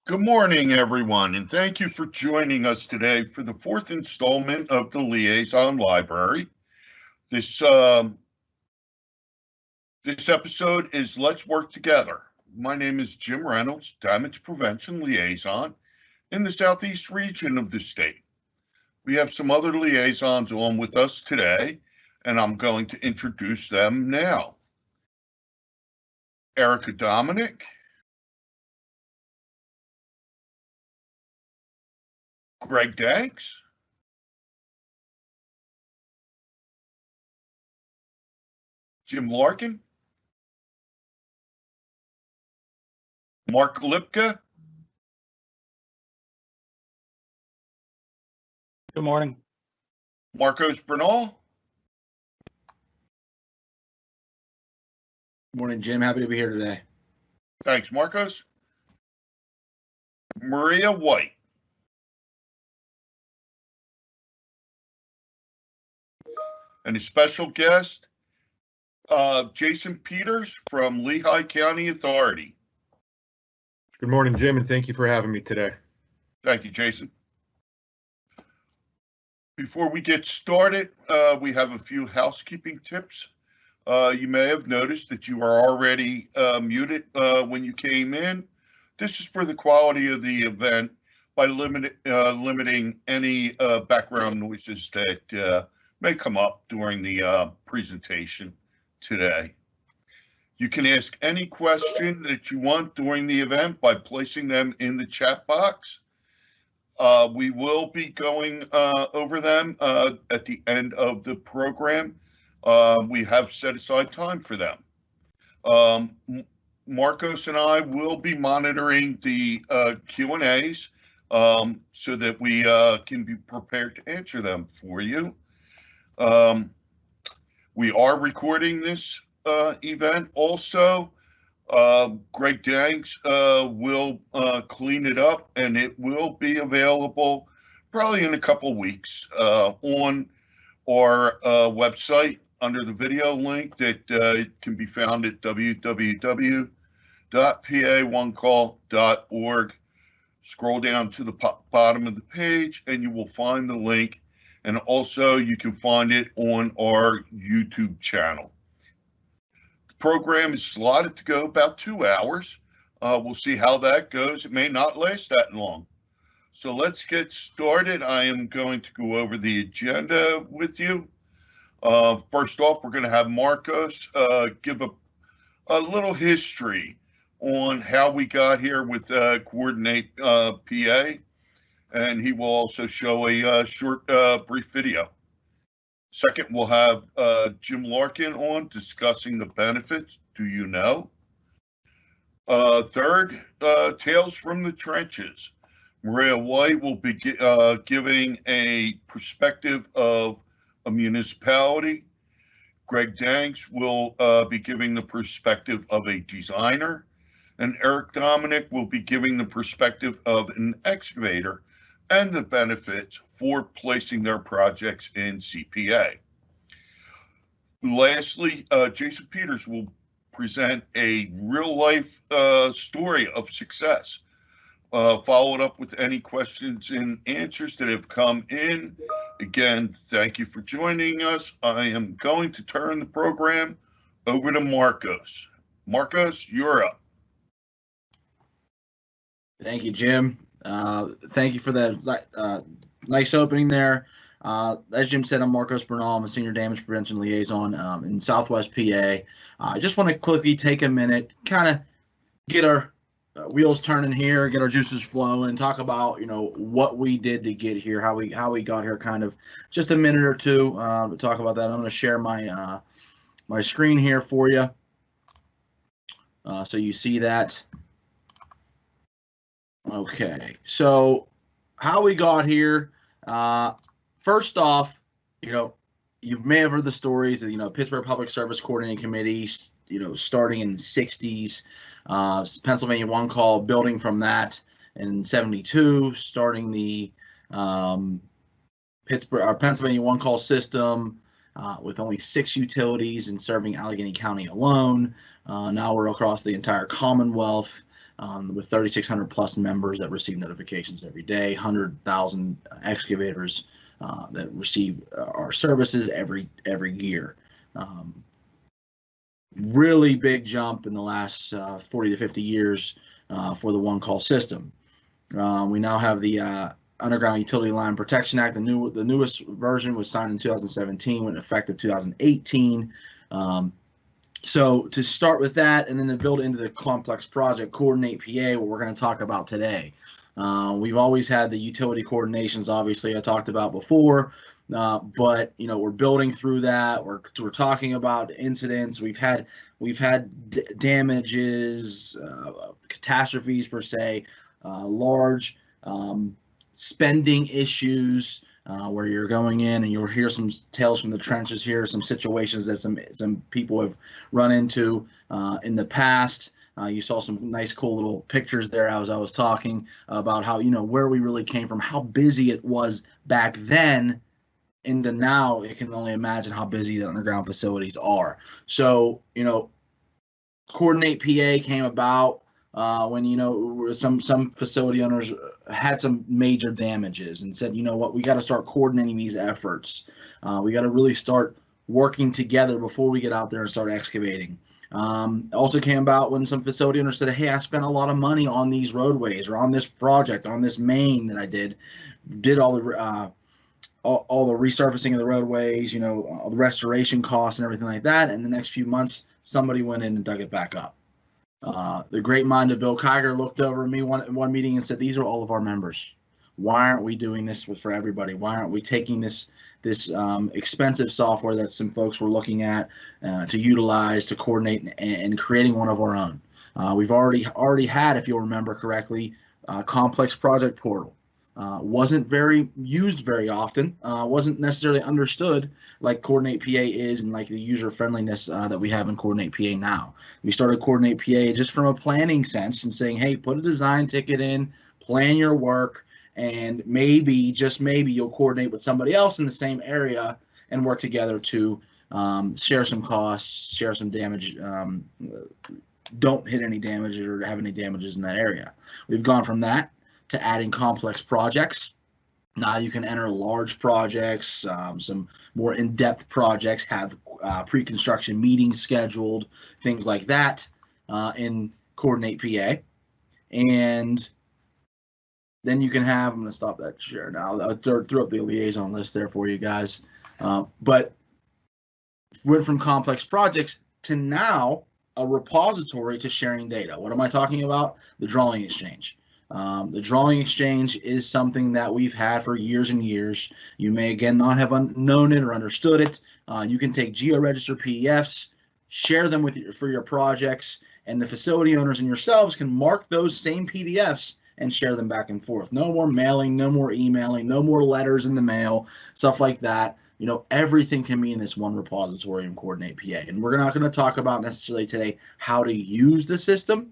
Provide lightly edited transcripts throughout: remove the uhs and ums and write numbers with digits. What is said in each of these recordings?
Good morning, everyone, and thank you for joining us today for the fourth installment of the Liaison Library. This episode is Let's Work Together. My name is Jim Reynolds, Damage Prevention Liaison in the Southeast region of the state. We have some other liaisons on with us today, and I'm going to introduce them now. Erica Dominic, Greg Danks, Jim Larkin, Mark Lipka. Good morning. Marcos Bernal. Morning, Jim. Happy to be here today. Thanks, Marcos. Maria White. And a special guest, Jason Peters from Lehigh County Authority. Good morning, Jim, and thank you for having me today. Thank you, Jason. Before we get started, we have a few housekeeping tips. You may have noticed that you are already muted when you came in. This is for the quality of the event by limiting any background noises that may come up during the presentation today. You can ask any question that you want during the event by placing them in the chat box. We will be going over them at the end of the program. We have set aside time for them. Marcos and I will be monitoring the Q&As so that we can be prepared to answer them for you. We are recording this event also. Greg Danks will clean it up, and it will be available probably in a couple weeks on our website under the video link that can be found at www.pa1call.org. Scroll down to the bottom of the page and you will find the link, and also you can find it on our YouTube channel. The program is slotted to go about 2 hours. We'll see how that goes. It may not last that long. So let's get started. I am going to go over the agenda with you. First off, we're going to have Marcos give a little history on how we got here with Coordinate PA, and he will also show a short, brief video. Second, we'll have Jim Larkin on discussing the benefits. Do you know? Third, Tales from the Trenches. Maria White will be giving a perspective of a municipality. Greg Danks will be giving the perspective of a designer, and Eric Dominic will be giving the perspective of an excavator and the benefits for placing their projects in CPA. Lastly, Jason Peters will present a real-life story of success, followed up with any questions and answers that have come in. Again, thank you for joining us. I am going to turn the program over to Marcos. Marcos, you're up. Thank you, Jim. Thank you for that nice opening there. As Jim said, I'm Marcos Bernal. I'm a Senior Damage Prevention Liaison in Southwest PA. I just want to quickly take a minute, kind of get our wheels turning here, get our juices flowing, and talk about what we did to get here, how we got here. Kind of just a minute or two to talk about that. I'm going to share my my screen here for you, so you see that. Okay, so how we got here. First off, you may have heard the stories of Pittsburgh Public Service Coordinating Committee, starting in the 60s. Pennsylvania One Call building from that in 72, starting the Pennsylvania One Call system with only 6 utilities and serving Allegheny County alone. Now we're across the entire Commonwealth. with 3,600 plus members that receive notifications every day, 100,000 excavators that receive our services every year. Really big jump in the last 40 to 50 years for the one call system. We now have the Underground Utility Line Protection Act. The newest version was signed in 2017, went effective 2018. So to start with that, and then to build into the complex project, Coordinate PA, what we're going to talk about today. We've always had the utility coordinations, obviously, I talked about before, but we're building through that. We're talking about incidents. We've had damages, catastrophes per se, large spending issues. Where you're going in and you'll hear some tales from the trenches here, some situations that some people have run into in the past. You saw some nice, cool little pictures there as I was talking about how, where we really came from, how busy it was back then into now. You can only imagine how busy the underground facilities are. So, Coordinate PA came about when some facility owners had some major damages and said, what, we got to start coordinating these efforts. We got to really start working together before we get out there and start excavating. Also came about when some facility owners said, hey, I spent a lot of money on these roadways or on this project, on this main that I did all the resurfacing of the roadways, all the restoration costs and everything like that. And the next few months, somebody went in and dug it back up. The great mind of Bill Kiger looked over at me one meeting and said, these are all of our members. Why aren't we doing this for everybody? Why aren't we taking this expensive software that some folks were looking at to utilize to coordinate and creating one of our own? We've already had, if you'll remember correctly, complex project portal. Wasn't very used very often, wasn't necessarily understood like Coordinate PA is and like the user friendliness that we have in Coordinate PA now. We started Coordinate PA just from a planning sense and saying, hey, put a design ticket in, plan your work, and maybe, just maybe, you'll coordinate with somebody else in the same area and work together to share some costs, share some damage, don't hit any damages or have any damages in that area. We've gone from that to adding complex projects. Now you can enter large projects, some more in-depth projects, have pre-construction meetings scheduled, things like that in Coordinate PA. And then you can have, I'm going to stop that share now. I threw up the liaison list there for you guys. But went from complex projects to now a repository to sharing data. What am I talking about? The drawing exchange. The drawing exchange is something that we've had for years and years. You may again not have known it or understood it. You can take geo-register PDFs, share them for your projects, and the facility owners and yourselves can mark those same PDFs and share them back and forth. No more mailing, no more emailing, no more letters in the mail, stuff like that. Everything can be in this one repository in Coordinate PA. And we're not going to talk about necessarily today how to use the system.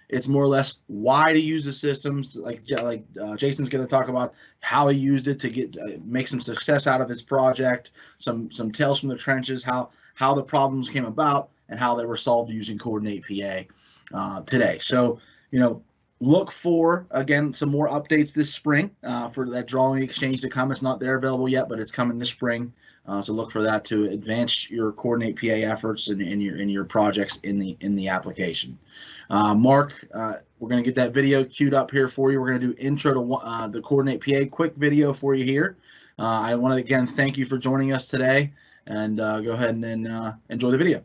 It's more or less why to use the systems. Like Jason's going to talk about how he used it to make some success out of his project, some tales from the trenches, how the problems came about, and how they were solved using Coordinate PA today. So, look for, again, some more updates this spring for that drawing exchange to come. It's not there available yet, but it's coming this spring. So look for that to advance your Coordinate PA efforts and your projects in the application. Mark, we're going to get that video queued up here for you. We're going to do intro to the Coordinate PA, quick video for you here. I want to again thank you for joining us today, and go ahead and enjoy the video.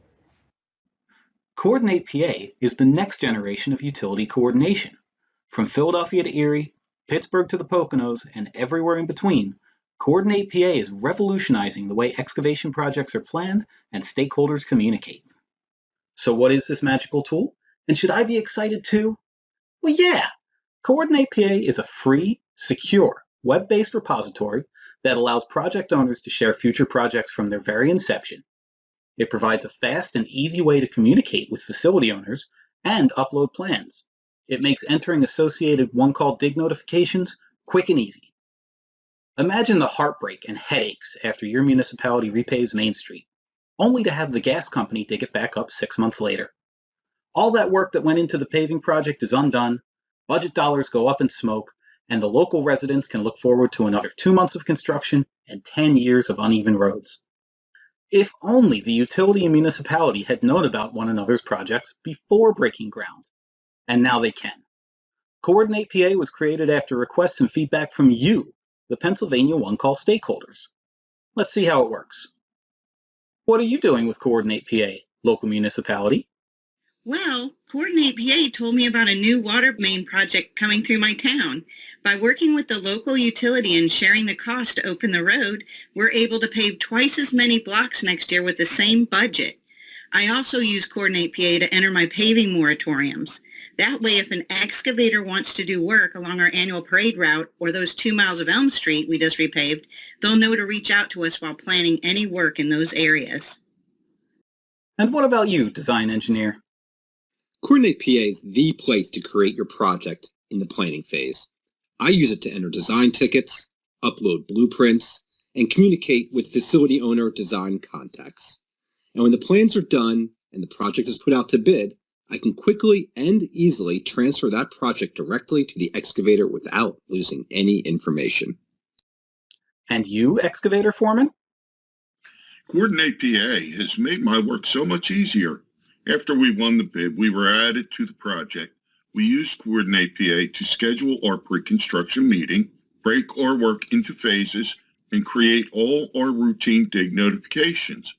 Coordinate PA is the next generation of utility coordination. From Philadelphia to Erie, Pittsburgh to the Poconos, and everywhere in between, Coordinate PA is revolutionizing the way excavation projects are planned and stakeholders communicate. So what is this magical tool? And should I be excited too? Well, yeah! Coordinate PA is a free, secure, web-based repository that allows project owners to share future projects from their very inception. It provides a fast and easy way to communicate with facility owners and upload plans. It makes entering associated one-call dig notifications quick and easy. Imagine the heartbreak and headaches after your municipality repaves Main Street, only to have the gas company dig it back up 6 months later. All that work that went into the paving project is undone, budget dollars go up in smoke, and the local residents can look forward to another 2 months of construction and 10 years of uneven roads. If only the utility and municipality had known about one another's projects before breaking ground. And now they can. Coordinate PA was created after requests and feedback from you, the Pennsylvania One Call stakeholders. Let's see how it works. What are you doing with Coordinate PA, local municipality? Well, Coordinate PA told me about a new water main project coming through my town. By working with the local utility and sharing the cost to open the road, we're able to pave twice as many blocks next year with the same budget. I also use Coordinate PA to enter my paving moratoriums. That way, if an excavator wants to do work along our annual parade route or those 2 miles of Elm Street we just repaved, they'll know to reach out to us while planning any work in those areas. And what about you, design engineer? Coordinate PA is the place to create your project in the planning phase. I use it to enter design tickets, upload blueprints, and communicate with facility owner design contacts. And when the plans are done and the project is put out to bid, I can quickly and easily transfer that project directly to the excavator without losing any information. And you, excavator foreman? Coordinate PA has made my work so much easier. After we won the bid, we were added to the project. We used Coordinate PA to schedule our pre-construction meeting, break our work into phases, and create all our routine dig notifications.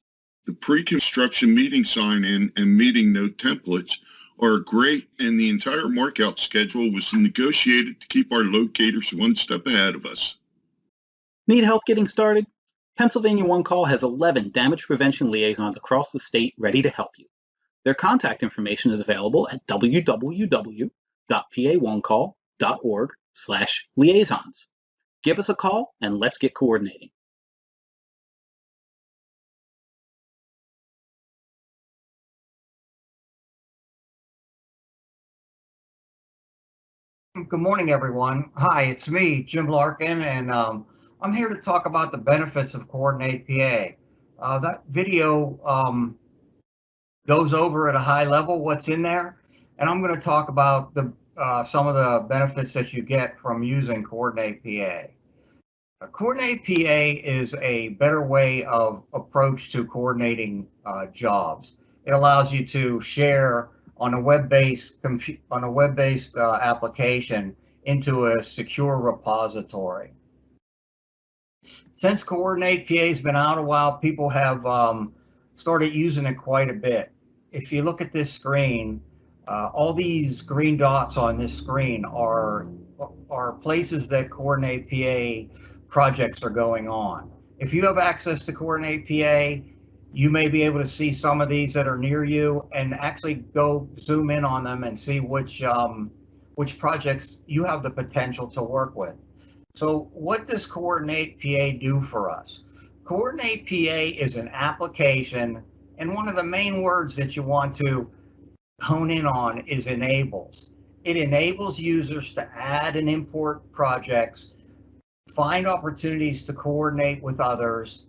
The pre-construction meeting sign-in and meeting note templates are great, and the entire markout schedule was negotiated to keep our locators one step ahead of us. Need help getting started? Pennsylvania One Call has 11 damage prevention liaisons across the state ready to help you. Their contact information is available at www.paonecall.org/liaisons. Give us a call and let's get coordinating. Good morning, everyone. Hi, it's me, Jim Larkin, and I'm here to talk about the benefits of Coordinate PA. That video goes over at a high level what's in there, and I'm going to talk about some of the benefits that you get from using Coordinate PA. Coordinate PA is a better way of approach to coordinating jobs. It allows you to share on a web-based application into a secure repository. Since Coordinate PA has been out a while, people have started using it quite a bit. If you look at this screen, all these green dots on this screen are places that Coordinate PA projects are going on. If you have access to Coordinate PA, you may be able to see some of these that are near you and actually go zoom in on them and see which projects you have the potential to work with. So what does Coordinate PA do for us? Coordinate PA is an application, and one of the main words that you want to hone in on is enables. It enables users to add and import projects, find opportunities to coordinate with others,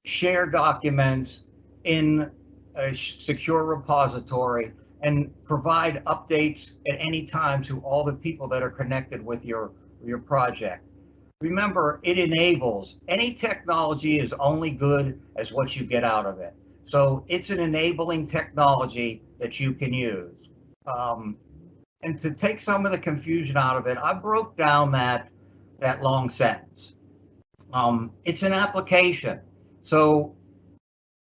share documents in a secure repository, and provide updates at any time to all the people that are connected with your project. Remember, it enables. Any technology is only good as what you get out of it. So it's an enabling technology that you can use. And to take some of the confusion out of it, I broke down that long sentence. It's an application. So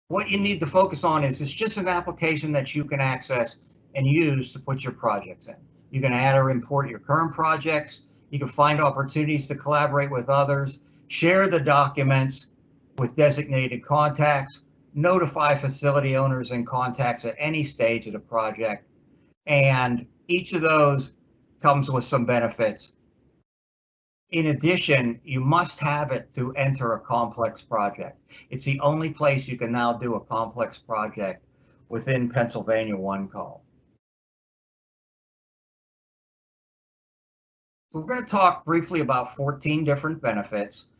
what you need to focus on is it's just an application that you can access and use to put your projects in. You can add or import your current projects. You can find opportunities to collaborate with others, share the documents with designated contacts, notify facility owners and contacts at any stage of the project. And each of those comes with some benefits. In addition, you must have it to enter a complex project. It's the only place you can now do a complex project within Pennsylvania One Call. We're going to talk briefly about 14 different benefits.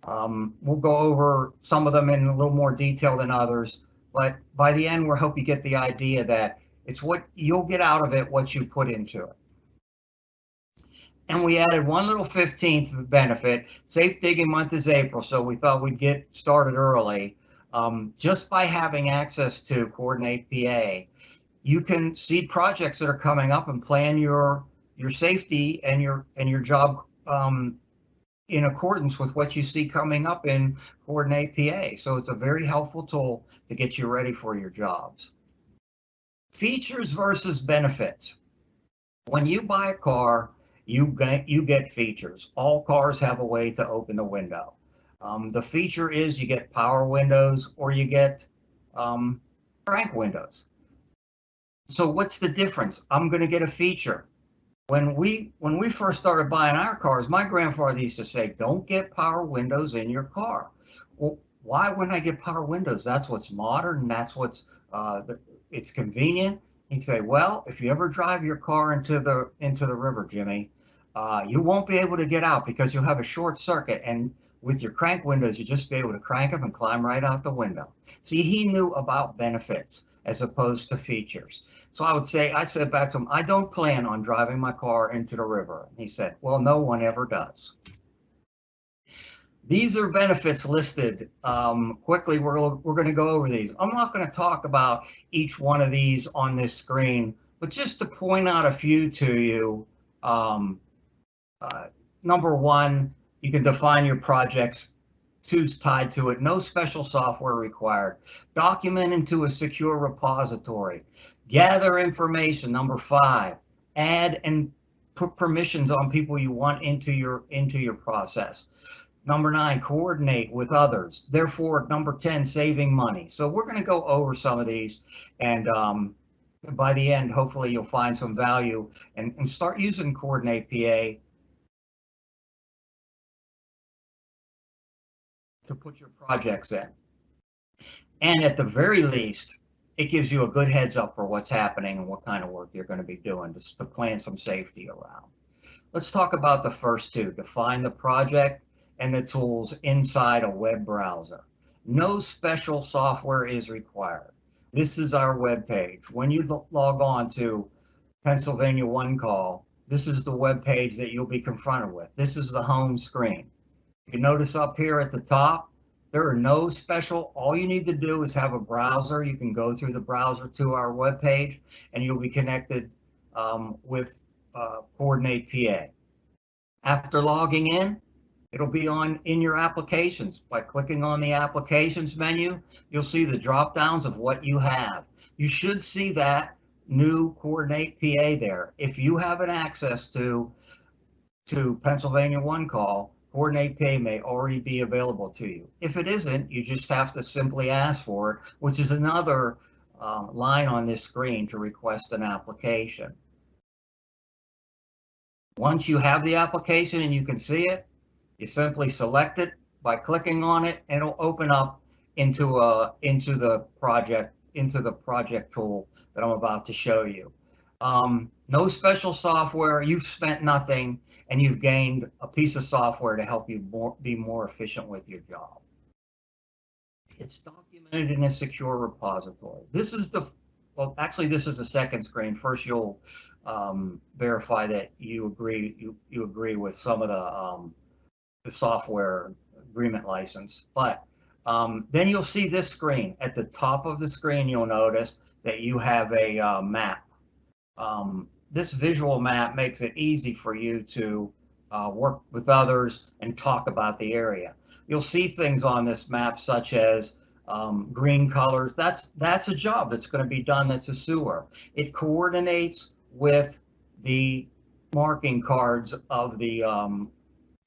We'll go over some of them in a little more detail than others, but by the end, we hope you get the idea that It's what you'll get out of it, what you put into it. And we added one little 15th benefit. Safe Digging Month is April, so we thought we'd get started early. Just by having access to Coordinate PA, you can see projects that are coming up and plan your safety and your job in accordance with what you see coming up in Coordinate PA. So it's a very helpful tool to get you ready for your jobs. Features versus benefits. When you buy a car, you get features. All cars have a way to open the window. The feature is you get power windows or you get crank windows. So what's the difference? I'm going to get a feature. When we first started buying our cars, my grandfather used to say, don't get power windows in your car. Well, why wouldn't I get power windows? That's what's modern. That's what's it's convenient. He'd say, well, if you ever drive your car into the river, Jimmy, you won't be able to get out because you'll have a short circuit. And with your crank windows, you just be able to crank them and climb right out the window. See, he knew about benefits as opposed to features. So I said back to him, I don't plan on driving my car into the river. And he said, well, no one ever does. These are benefits listed. Quickly, we're going to go over these. I'm not going to talk about each one of these on this screen, but just to point out a few to you. Number one, you can define your projects. Two's tied to it. No special software required. Document into a secure repository. Gather information. Number 5, add and put permissions on people you want into your process. Number 9, coordinate with others. Therefore, number 10, saving money. So we're going to go over some of these, and by the end, hopefully you'll find some value and start using Coordinate PA to put your projects in. And at the very least, it gives you a good heads up for what's happening and what kind of work you're going to be doing to plan some safety around. Let's talk about the first two. Define the project and the tools inside a web browser. No special software is required. This is our web page. When you log on to Pennsylvania One Call, this is the web page that you'll be confronted with. This is the home screen. You notice up here at the top, there are no special, all you need to do is have a browser. You can go through the browser to our web page and you'll be connected with Coordinate PA. After logging in, it'll be in your applications. By clicking on the applications menu, you'll see the drop downs of what you have. You should see that new Coordinate PA there. If you have an access to Pennsylvania One Call, Coordinate PA may already be available to you. If it isn't, you just have to simply ask for it, which is another line on this screen to request an application. Once you have the application and you can see it, you simply select it by clicking on it, and it'll open up into the project tool that I'm about to show you. No special software. You've spent nothing, and you've gained a piece of software to help you be more efficient with your job. It's documented in a secure repository. This is this is the second screen. First, you'll verify that you agree with some of the software agreement license. But then you'll see this screen. At the top of the screen, you'll notice that you have a map. This visual map makes it easy for you to work with others and talk about the area. You'll see things on this map such as green colors. That's a job that's going to be done. That's a sewer. It coordinates with the marking cards of the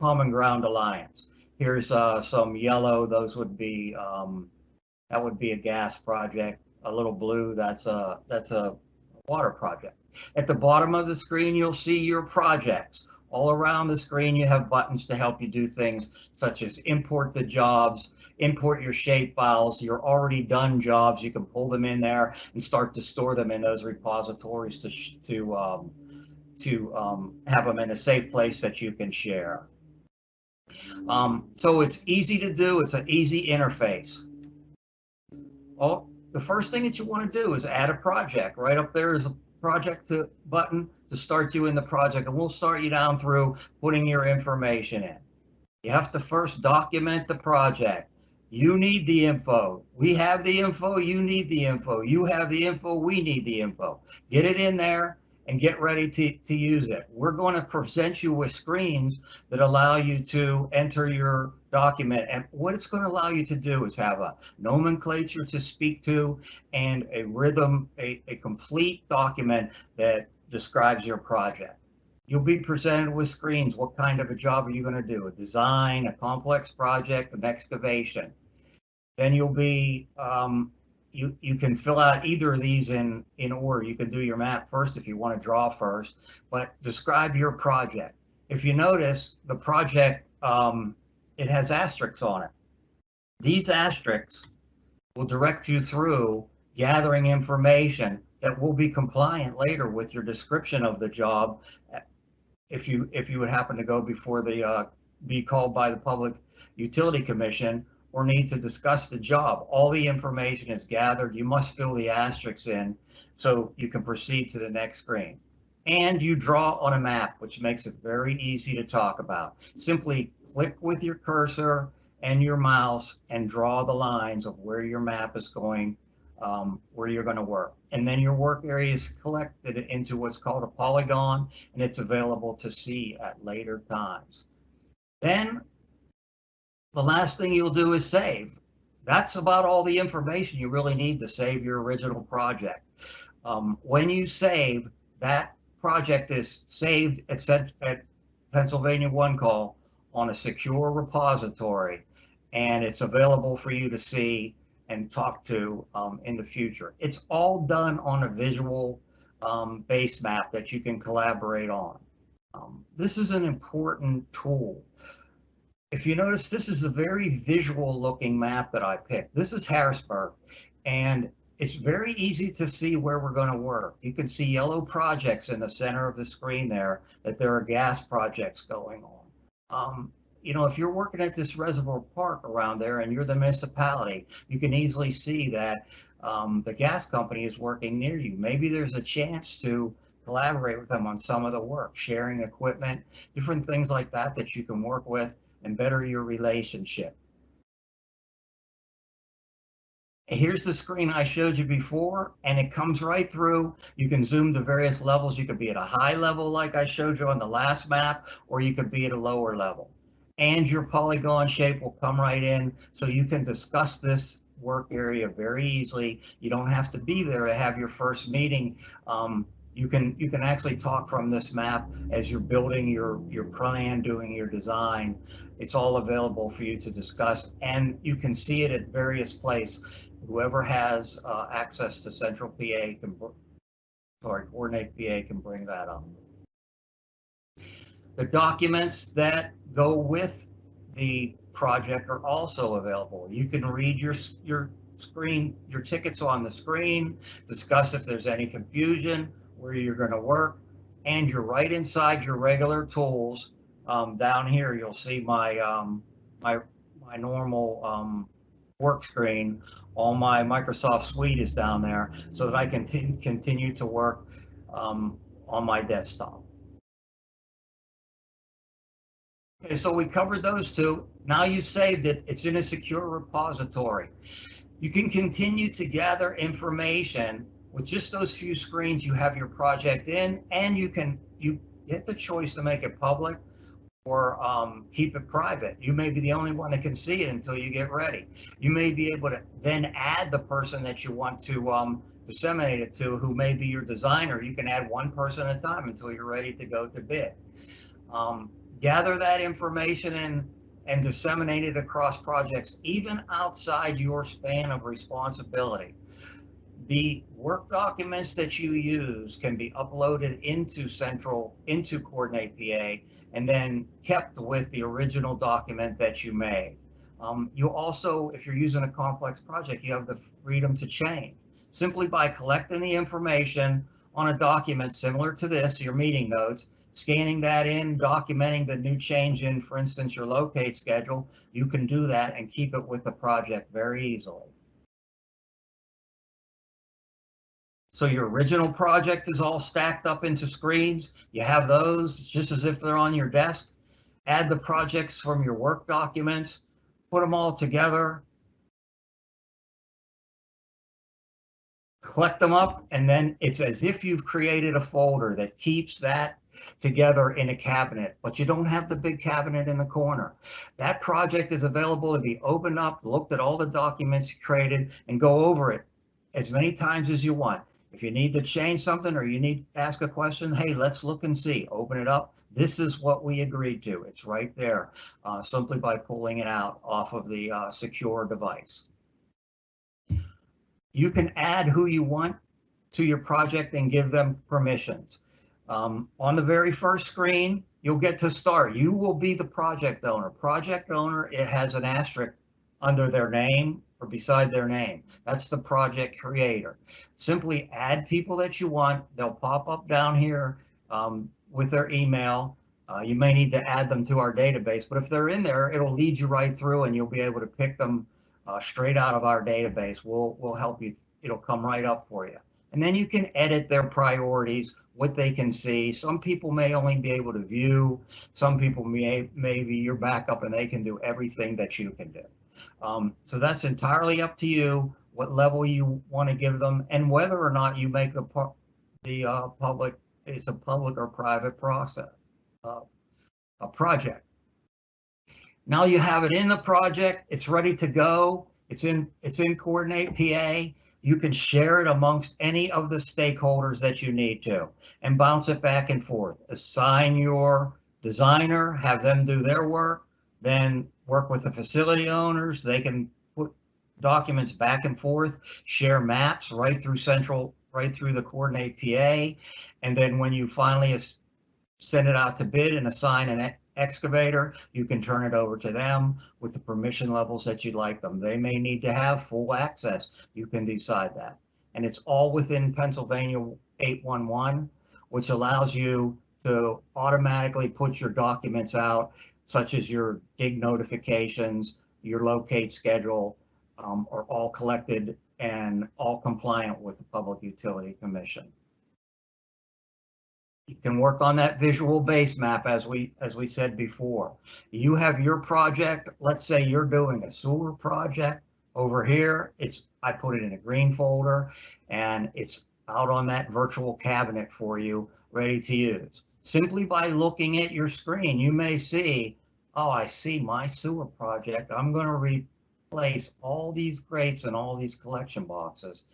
Common Ground Alliance. Here's some yellow. Those would be that would be a gas project. A little blue. That's a water project. At the bottom of the screen, you'll see your projects. All around the screen, you have buttons to help you do things such as import the jobs, import your shape files, your already done jobs. You can pull them in there and start to store them in those repositories to have them in a safe place that you can share. So it's easy to do. It's an easy interface. Oh, the first thing that you want to do is add a project. Right up there is a project button to start you in the project, and we'll start you down through putting your information in. You have to first document the project. You need the info. We have the info. You need the info. You have the info. We need the info. Get it in there and get ready to use it. We're going to present you with screens that allow you to enter your document. And what it's going to allow you to do is have a nomenclature to speak to and a rhythm, a complete document that describes your project. You'll be presented with screens. What kind of a job are you going to do? A design, a complex project, an excavation. Then you'll be, you can fill out either of these in order. You can do your map first if you want to draw first, but describe your project. If you notice, the project, it has asterisks on it. These asterisks will direct you through gathering information that will be compliant later with your description of the job. If you would happen to go before the be called by the Public Utility Commission or need to discuss the job, all the information is gathered. You must fill the asterisks in so you can proceed to the next screen. And you draw on a map, which makes it very easy to talk about. Simply click with your cursor and your mouse and draw the lines of where your map is going, where you're going to work. And then your work area is collected into what's called a polygon, and it's available to see at later times. Then the last thing you'll do is save. That's about all the information you really need to save your original project. When you save, that project is saved at Pennsylvania One Call on a secure repository, and it's available for you to see and talk to in the future. It's all done on a visual base map that you can collaborate on. This is an important tool. If you notice, this is a very visual looking map that I picked. This is Harrisburg, and it's very easy to see where we're going to work. You can see yellow projects in the center of the screen there, that there are gas projects going on. You know, if you're working at this reservoir park around there and you're the municipality, you can easily see that the gas company is working near you. Maybe there's a chance to collaborate with them on some of the work, sharing equipment, different things like that that you can work with and better your relationship. Here's the screen I showed you before, and it comes right through. You can zoom to various levels. You could be at a high level like I showed you on the last map, or you could be at a lower level. And your polygon shape will come right in, so you can discuss this work area very easily. You don't have to be there to have your first meeting. You can actually talk from this map as you're building your plan, doing your design. It's all available for you to discuss, and you can see it at various places. Whoever has access to Central PA can, Coordinate PA can bring that up. The documents that go with the project are also available. You can read your screen, your tickets on the screen, discuss if there's any confusion, where you're going to work, and you're right inside your regular tools. Down here, you'll see my my normal work screen. All my Microsoft Suite is down there, so that I can continue to work on my desktop. Okay, so we covered those two. Now you saved it. It's in a secure repository. You can continue to gather information with just those few screens. You have your project in, and you get the choice to make it public or keep it private. You may be the only one that can see it until you get ready. You may be able to then add the person that you want to disseminate it to, who may be your designer. You can add one person at a time until you're ready to go to bid. Gather that information and disseminate it across projects, even outside your span of responsibility. The work documents that you use can be uploaded into Coordinate PA and then kept with the original document that you made. You also, if you're using a complex project, you have the freedom to change. Simply by collecting the information on a document similar to this, your meeting notes, scanning that in, documenting the new change in, for instance, your locate schedule, you can do that and keep it with the project very easily. So your original project is all stacked up into screens. You have those just as if they're on your desk. Add the projects from your work documents, put them all together, collect them up, and then it's as if you've created a folder that keeps that together in a cabinet, but you don't have the big cabinet in the corner. That project is available to be opened up, looked at all the documents you created, and go over it as many times as you want. If you need to change something or you need to ask a question, hey, let's look and see. Open it up. This is what we agreed to. It's right there, simply by pulling it out off of the secure device. You can add who you want to your project and give them permissions. On the very first screen, you'll get to start. You will be the project owner. Project owner, it has an asterisk under their name or beside their name. That's the project creator. Simply add people that you want. They'll pop up down here with their email. You may need to add them to our database, but if they're in there, it'll lead you right through and you'll be able to pick them straight out of our database. We'll help you. It'll come right up for you. And then you can edit their priorities, what they can see. Some people may only be able to view. Some people may be your backup and they can do everything that you can do. So that's entirely up to you, what level you want to give them, and whether or not you make the public, it's a public or private process, a project. Now you have it in the project, it's ready to go, it's in Coordinate PA. You can share it amongst any of the stakeholders that you need to and bounce it back and forth. Assign your designer, have them do their work, then work with the facility owners. They can put documents back and forth, share maps right through the Coordinate PA. And then when you finally send it out to bid and assign an excavator, you can turn it over to them with the permission levels that you'd like them. They may need to have full access. You can decide that. And it's all within Pennsylvania 811, which allows you to automatically put your documents out, such as your dig notifications, your locate schedule, are all collected and all compliant with the Public Utility Commission. You can work on that visual base map as we said before. You have your project, let's say you're doing a sewer project over here. I put it in a green folder and it's out on that virtual cabinet for you, ready to use. Simply by looking at your screen, you may see, oh, I see my sewer project. I'm going to replace all these grates and all these collection boxes.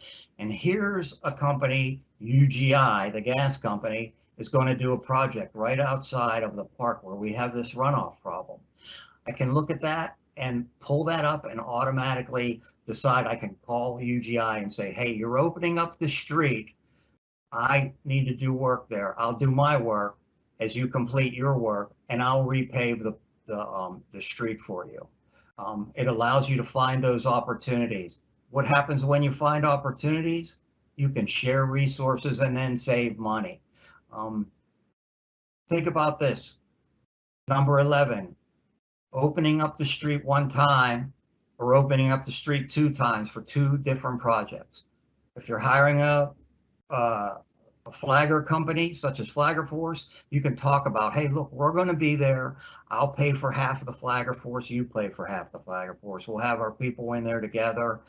And here's a company, UGI, the gas company, is going to do a project right outside of the park where we have this runoff problem. I can look at that and pull that up and automatically decide. I can call UGI and say, hey, you're opening up the street. I need to do work there. I'll do my work as you complete your work, and I'll repave the street for you. It allows you to find those opportunities. What happens when you find opportunities? You can share resources and then save money. Think about this. Number 11, opening up the street one time or opening up the street 2 times for 2 different projects. If you're hiring a flagger company such as Flagger Force, you can talk about, hey, look, we're going to be there. I'll pay for half of the Flagger Force. You pay for half the Flagger Force. We'll have our people in there together,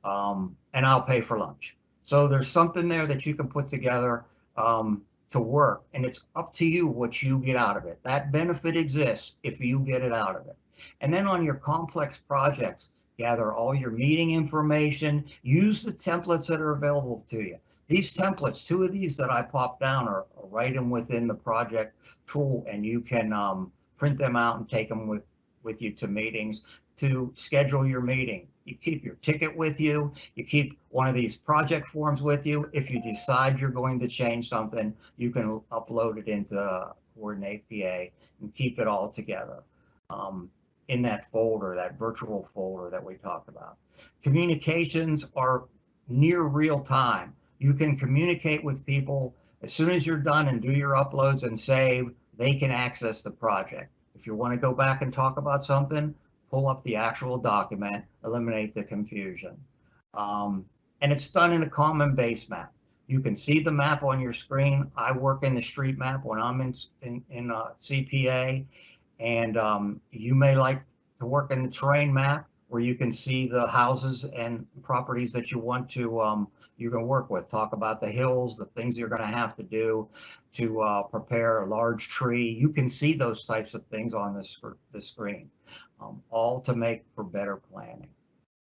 and I'll pay for lunch. So there's something there that you can put together to work, and it's up to you what you get out of it. That benefit exists if you get it out of it. And then on your complex projects, gather all your meeting information, use the templates that are available to you. These templates, 2 of these that I popped down are right in within the project tool, and you can print them out and take them with you to meetings to schedule your meeting. You keep your ticket with you. You keep one of these project forms with you. If you decide you're going to change something, you can upload it into Coordinate PA and keep it all together in that folder, that virtual folder that we talked about. Communications are near real time. You can communicate with people as soon as you're done and do your uploads and save. They can access the project. If you want to go back and talk about something, pull up the actual document, eliminate the confusion. And it's done in a common base map. You can see the map on your screen. I work in the street map when I'm in CPA, and you may like to work in the terrain map where you can see the houses and properties that you want to you're going to work with. Talk about the hills, the things you're going to have to do to prepare a large tree. You can see those types of things on the screen, all to make for better planning.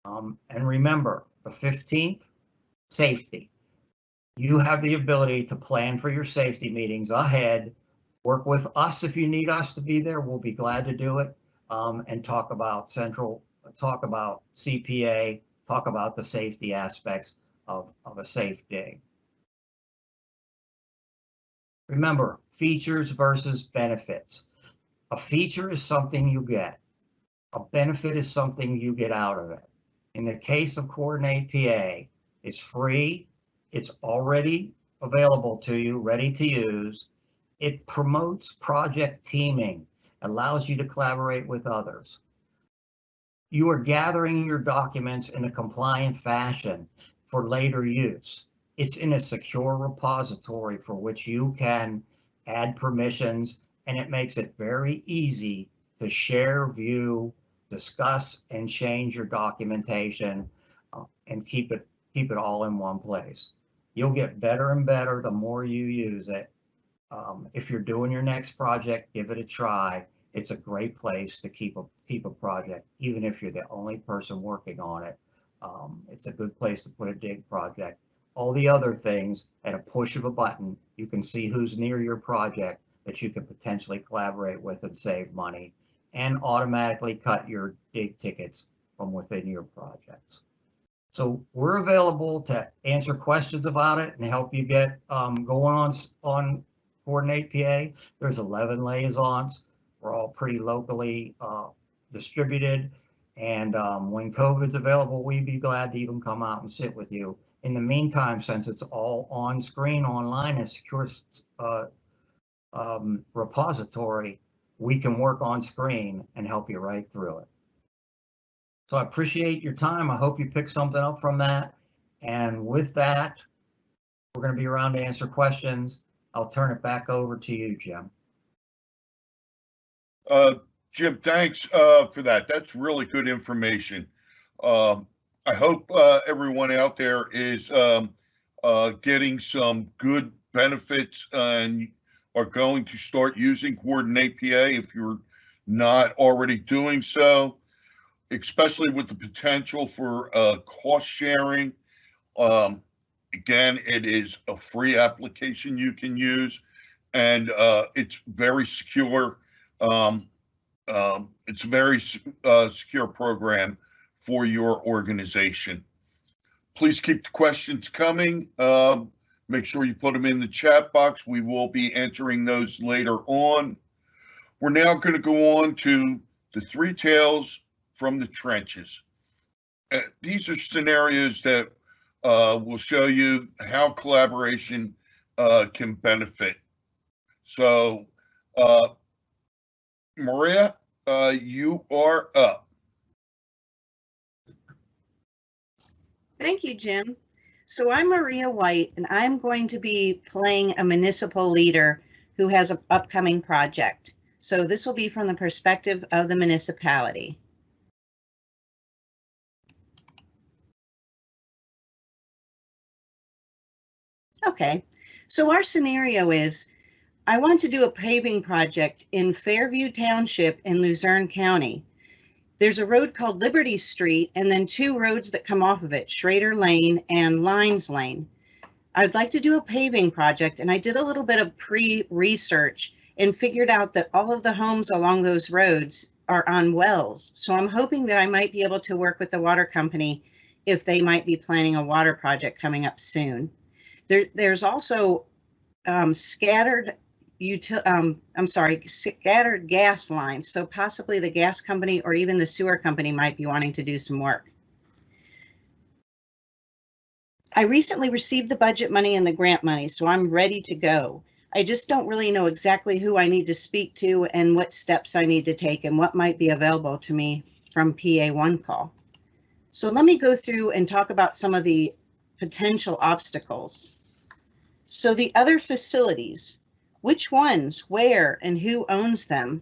And remember, the 15th, safety. You have the ability to plan for your safety meetings ahead. Work with us if you need us to be there. We'll be glad to do it, and talk about CPA, talk about the safety aspects of a safe dig. Remember, features versus benefits. A feature is something you get. A benefit is something you get out of it. In the case of Coordinate PA, it's free. It's already available to you, ready to use. It promotes project teaming, allows you to collaborate with others. You are gathering your documents in a compliant fashion for later use. It's in a secure repository for which you can add permissions, and it makes it very easy to share, view, discuss, and change your documentation, and keep it all in one place. You'll get better and better the more you use it. If you're doing your next project, give it a try. It's a great place to keep a project, even if you're the only person working on it. It's a good place to put a dig project. All the other things, at a push of a button, you can see who's near your project that you could potentially collaborate with and save money, and automatically cut your dig tickets from within your projects. So we're available to answer questions about it and help you get going on Coordinate PA. There's 11 liaisons. We're all pretty locally distributed. And when COVID's available, we'd be glad to even come out and sit with you. In the meantime, since it's all on screen online and secure repository, we can work on screen and help you right through it. So I appreciate your time. I hope you picked something up from that. And with that, we're going to be around to answer questions. I'll turn it back over to you, Jim. Jim, thanks for that. That's really good information. I hope everyone out there is getting some good benefits and are going to start using Coordinate PA if you're not already doing so, especially with the potential for cost sharing. Again, it is a free application you can use, and it's very secure. It's a very secure program for your organization. Please keep the questions coming. Make sure you put them in the chat box. We will be answering those later on. We're now going to go on to the 3 tales from the trenches. These are scenarios that will show you how collaboration can benefit. So, Maria, you are up. Thank you, Jim. So I'm Maria White, and I'm going to be playing a municipal leader who has an upcoming project. So this will be from the perspective of the municipality. Okay, so our scenario is, I want to do a paving project in Fairview Township in Luzerne County. There's a road called Liberty Street and then 2 roads that come off of it, Schrader Lane and Lines Lane. I'd like to do a paving project, and I did a little bit of pre-research and figured out that all of the homes along those roads are on wells. So I'm hoping that I might be able to work with the water company if they might be planning a water project coming up soon. There's also scattered gas lines. So possibly the gas company or even the sewer company might be wanting to do some work. I recently received the budget money and the grant money, so I'm ready to go. I just don't really know exactly who I need to speak to and what steps I need to take and what might be available to me from PA One Call. So let me go through and talk about some of the potential obstacles. So the other facilities, which ones, where, and who owns them?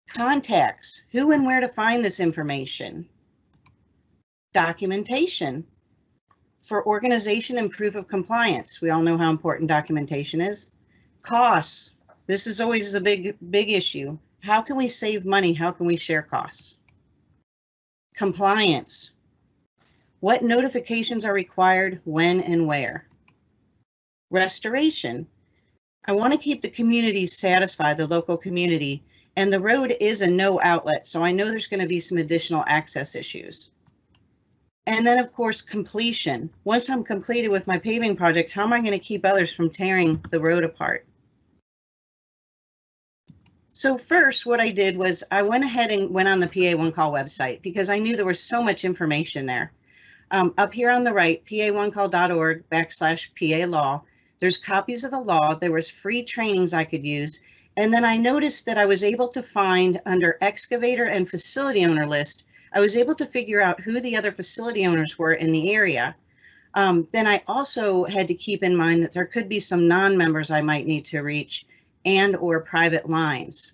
Contacts, who and where to find this information? Documentation for organization and proof of compliance. We all know how important documentation is. Costs, this is always a big issue. How can we save money? How can we share costs? Compliance, what notifications are required, when and where? Restoration, I want to keep the community satisfied, the local community, and the road is a no outlet, so I know there's going to be some additional access issues. And then, of course, completion. Once I'm completed with my paving project, how am I going to keep others from tearing the road apart? So first, what I did was I went ahead and went on the PA One Call website because I knew there was so much information there. Up here on the right, pa1call.org/PA law, there's copies of the law. There was free trainings I could use. And then I noticed that I was able to find under excavator and facility owner list, I was able to figure out who the other facility owners were in the area. Then I also had to keep in mind that there could be some non-members I might need to reach and or private lines.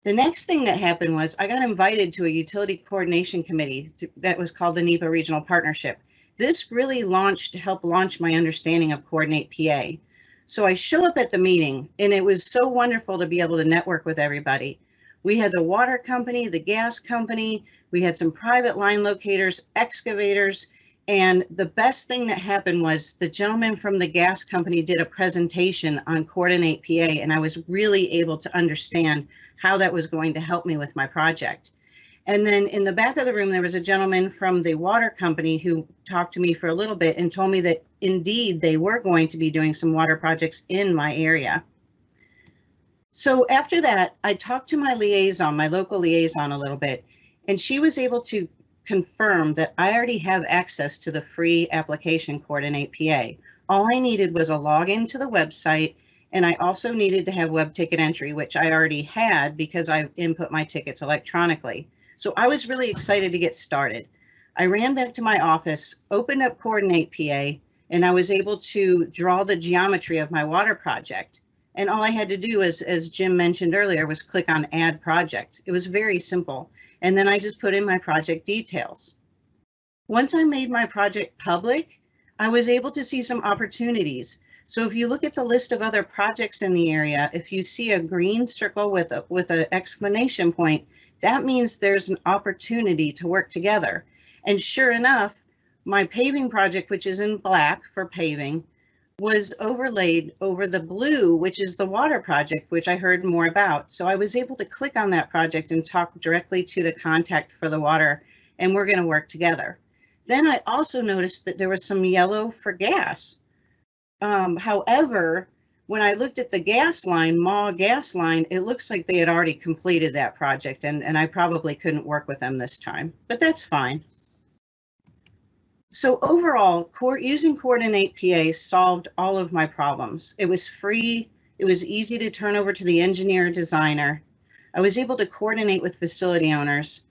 The next thing that happened was I got invited to a utility coordination committee that was called the NEPA Regional Partnership. This really helped launch my understanding of Coordinate PA. So I show up at the meeting and it was so wonderful to be able to network with everybody. We had the water company, the gas company, we had some private line locators, excavators, and the best thing that happened was the gentleman from the gas company did a presentation on Coordinate PA, and I was really able to understand how that was going to help me with my project. And then in the back of the room, there was a gentleman from the water company who talked to me for a little bit and told me that indeed they were going to be doing some water projects in my area. So after that, I talked to my liaison, my local liaison a little bit, and she was able to confirm that I already have access to the free application Coordinate PA. All I needed was a login to the website, and I also needed to have web ticket entry, which I already had because I input my tickets electronically. So I was really excited to get started. I ran back to my office, opened up Coordinate PA, and I was able to draw the geometry of my water project. And all I had to do, as Jim mentioned earlier, was click on Add Project. It was very simple. And then I just put in my project details. Once I made my project public, I was able to see some opportunities. So if you look at the list of other projects in the area, if you see a green circle with an exclamation point, that means there's an opportunity to work together. And sure enough, my paving project, which is in black for paving, was overlaid over the blue, which is the water project, which I heard more about. So I was able to click on that project and talk directly to the contact for the water, and we're going to work together. Then I also noticed that there was some yellow for gas. However, when I looked at the gas line, MAW gas line, it looks like they had already completed that project, and I probably couldn't work with them this time, but that's fine. So overall, using Coordinate PA solved all of my problems. It was free, it was easy to turn over to the engineer designer. I was able to coordinate with facility owners.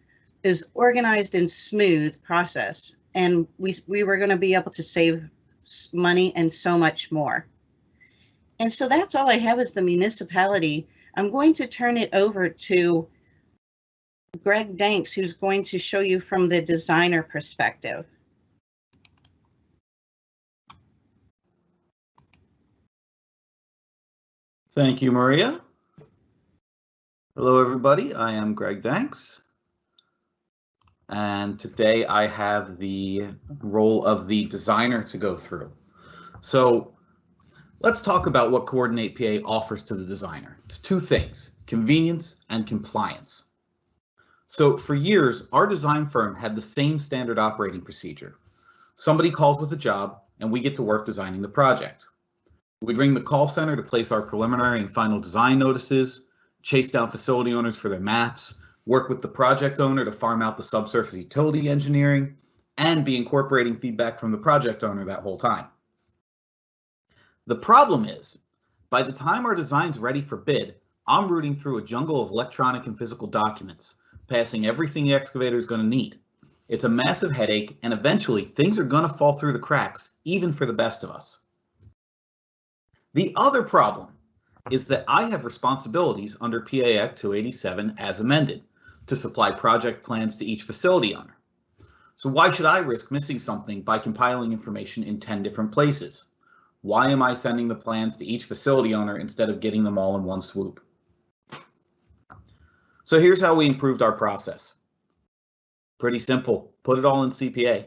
It was organized and smooth process, and we were going to be able to save money and so much more. And so that's all I have as the municipality. I'm going to turn it over to Greg Danks, who's going to show you from the designer perspective. Thank you, Maria. Hello, everybody. I am Greg Danks, and today I have the role of the designer to go through. So let's talk about what Coordinate PA offers to the designer. It's two things: convenience and compliance. So for years, our design firm had the same standard operating procedure. Somebody calls with a job, and we get to work designing the project. We'd ring the call center to place our preliminary and final design notices, chase down facility owners for their maps, work with the project owner to farm out the subsurface utility engineering, and be incorporating feedback from the project owner that whole time. The problem is, by the time our design's ready for bid, I'm rooting through a jungle of electronic and physical documents, passing everything the excavator is going to need. It's a massive headache, and eventually things are going to fall through the cracks, even for the best of us. The other problem is that I have responsibilities under PA Act 287 as amended to supply project plans to each facility owner. So why should I risk missing something by compiling information in 10 different places? Why am I sending the plans to each facility owner instead of getting them all in one swoop? So here's how we improved our process. Pretty simple, put it all in CPA.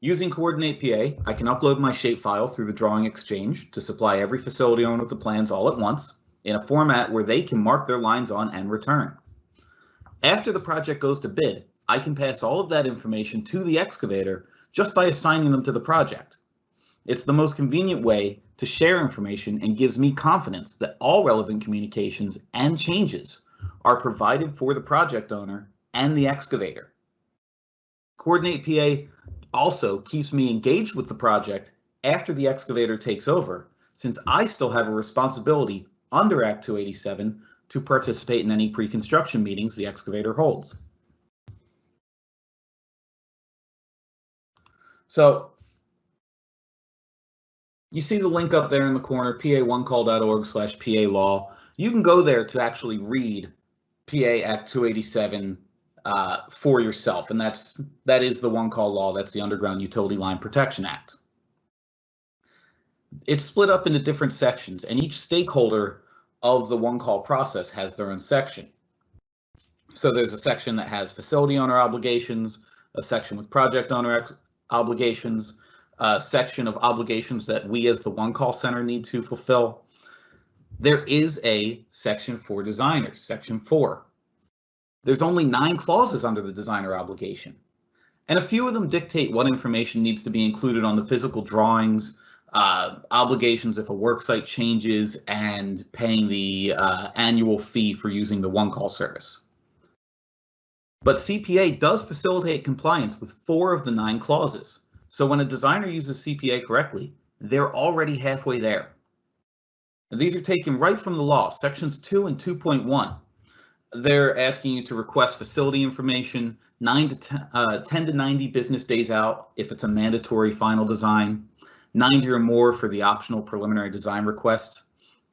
Using Coordinate PA, I can upload my shapefile through the Drawing Exchange to supply every facility owner with the plans all at once in a format where they can mark their lines on and return. After the project goes to bid, I can pass all of that information to the excavator just by assigning them to the project. It's the most convenient way to share information and gives me confidence that all relevant communications and changes are provided for the project owner and the excavator. Coordinate PA also keeps me engaged with the project after the excavator takes over, since I still have a responsibility under Act 287 to participate in any pre-construction meetings the excavator holds. So you see the link up there in the corner, pa1call.org/PA-law. You can go there to actually read PA Act 287 for yourself, and that is the One Call Law. That's the Underground Utility Line Protection Act. It's split up into different sections, and each stakeholder of the One Call process has their own section. So there's a section that has facility owner obligations, a section with project owner obligations, a section of obligations that we as the One Call Center need to fulfill. There is a section for designers, Section 4. There's only 9 clauses under the designer obligation, and a few of them dictate what information needs to be included on the physical drawings, obligations if a worksite changes, and paying the annual fee for using the One Call service. But CPA does facilitate compliance with 4 of the 9 clauses. So when a designer uses CPA correctly, they're already halfway there. And these are taken right from the law, sections 2 and 2.1. They're asking you to request facility information 10 to 90 business days out if it's a mandatory final design, 90 or more for the optional preliminary design requests,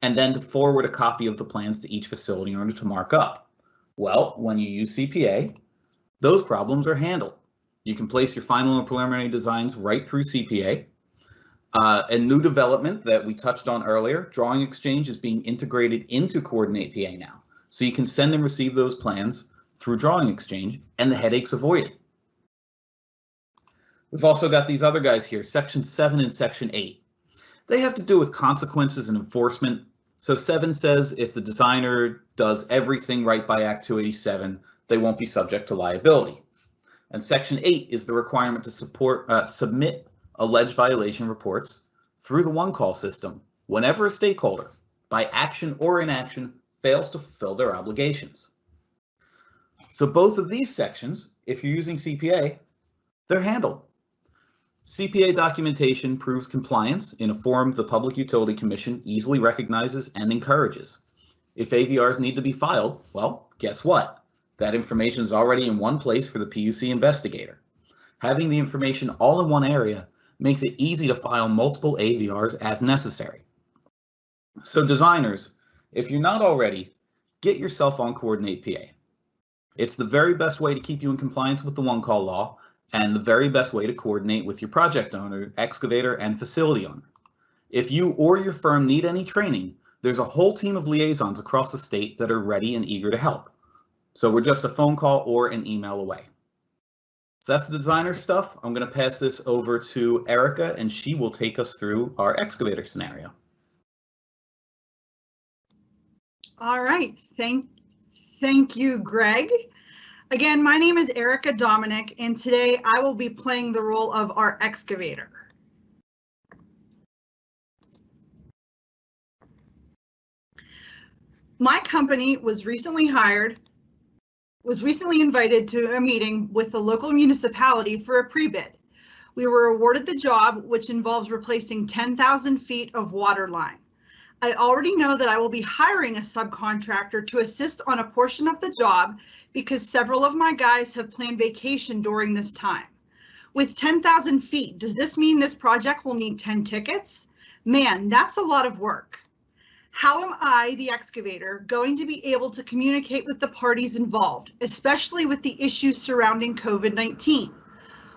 and then to forward a copy of the plans to each facility owner to mark up. Well, when you use CPA, those problems are handled. You can place your final and preliminary designs right through CPA. A new development that we touched on earlier, Drawing Exchange, is being integrated into Coordinate PA now. So you can send and receive those plans through Drawing Exchange and the headaches avoided. We've also got these other guys here, Section 7 and Section 8. They have to do with consequences and enforcement. So 7 says if the designer does everything right by Act 287, they won't be subject to liability. And Section 8 is the requirement to submit alleged violation reports through the One Call system whenever a stakeholder, by action or inaction, fails to fulfill their obligations. So both of these sections, if you're using CPA, they're handled. CPA documentation proves compliance in a form the Public Utility Commission easily recognizes and encourages. If AVRs need to be filed, well, guess what? That information is already in one place for the PUC investigator. Having the information all in one area makes it easy to file multiple AVRs as necessary. So designers, if you're not already, get yourself on Coordinate PA. It's the very best way to keep you in compliance with the One Call Law and the very best way to coordinate with your project owner, excavator, and facility owner. If you or your firm need any training, there's a whole team of liaisons across the state that are ready and eager to help. So we're just a phone call or an email away. So that's the designer stuff. I'm going to pass this over to Erica, and she will take us through our excavator scenario. All right, thank you, Greg. Again, my name is Erica Dominic, and today I will be playing the role of our excavator. My company was recently invited to a meeting with the local municipality for a pre-bid. We were awarded the job, which involves replacing 10,000 feet of water line. I already know that I will be hiring a subcontractor to assist on a portion of the job because several of my guys have planned vacation during this time. With 10,000 feet, does this mean this project will need 10 tickets? Man, that's a lot of work. How am I, the excavator, going to be able to communicate with the parties involved, especially with the issues surrounding COVID-19?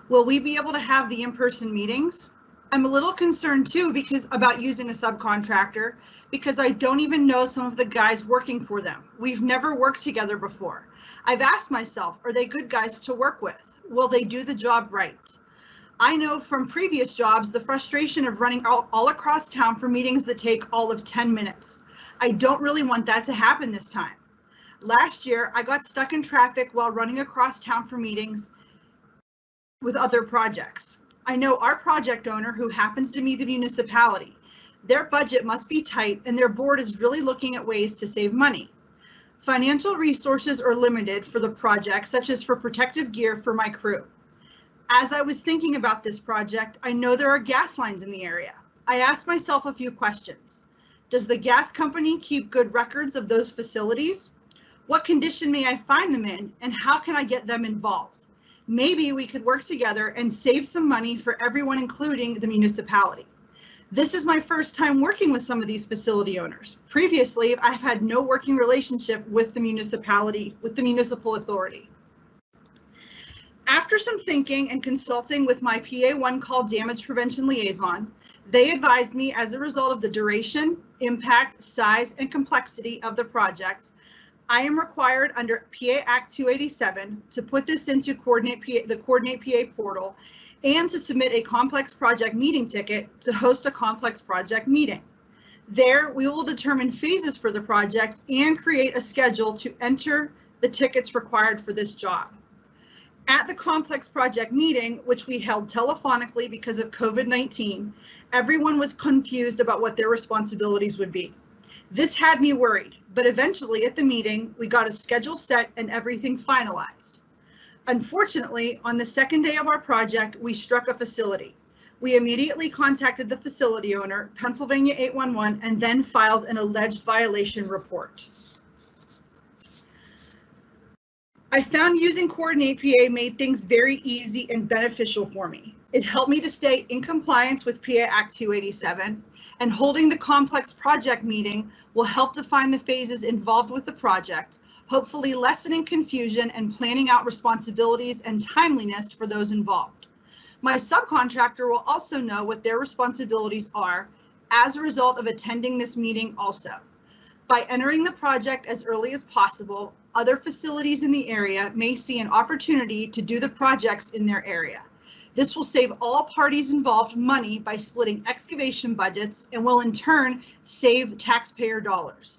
Will we be able to have the in-person meetings? I'm a little concerned too about using a subcontractor because I don't even know some of the guys working for them. We've never worked together before. I've asked myself, are they good guys to work with? Will they do the job right? I know from previous jobs the frustration of running all across town for meetings that take all of 10 minutes. I don't really want that to happen this time. Last year, I got stuck in traffic while running across town for meetings with other projects. I know our project owner, who happens to be the municipality, their budget must be tight and their board is really looking at ways to save money. Financial resources are limited for the project, such as for protective gear for my crew. As I was thinking about this project, I know there are gas lines in the area. I asked myself a few questions. Does the gas company keep good records of those facilities? What condition may I find them in, and how can I get them involved? Maybe we could work together and save some money for everyone, including the municipality. This is my first time working with some of these facility owners. Previously, I've had no working relationship with the municipality, with the municipal authority. After some thinking and consulting with my PA1 call damage prevention liaison, they advised me, as a result of the duration, impact, size, and complexity of the project, I am required under PA Act 287 to put this into the Coordinate PA portal and to submit a complex project meeting ticket to host a complex project meeting. There, we will determine phases for the project and create a schedule to enter the tickets required for this job. At the complex project meeting, which we held telephonically because of COVID-19, everyone was confused about what their responsibilities would be. This had me worried, but eventually at the meeting, we got a schedule set and everything finalized. Unfortunately, on the second day of our project, we struck a facility. We immediately contacted the facility owner, Pennsylvania 811, and then filed an alleged violation report. I found using Coordinate PA made things very easy and beneficial for me. It helped me to stay in compliance with PA Act 287, and holding the complex project meeting will help define the phases involved with the project, hopefully lessening confusion and planning out responsibilities and timeliness for those involved. My subcontractor will also know what their responsibilities are as a result of attending this meeting also. By entering the project as early as possible, other facilities in the area may see an opportunity to do the projects in their area. This will save all parties involved money by splitting excavation budgets and will in turn save taxpayer dollars.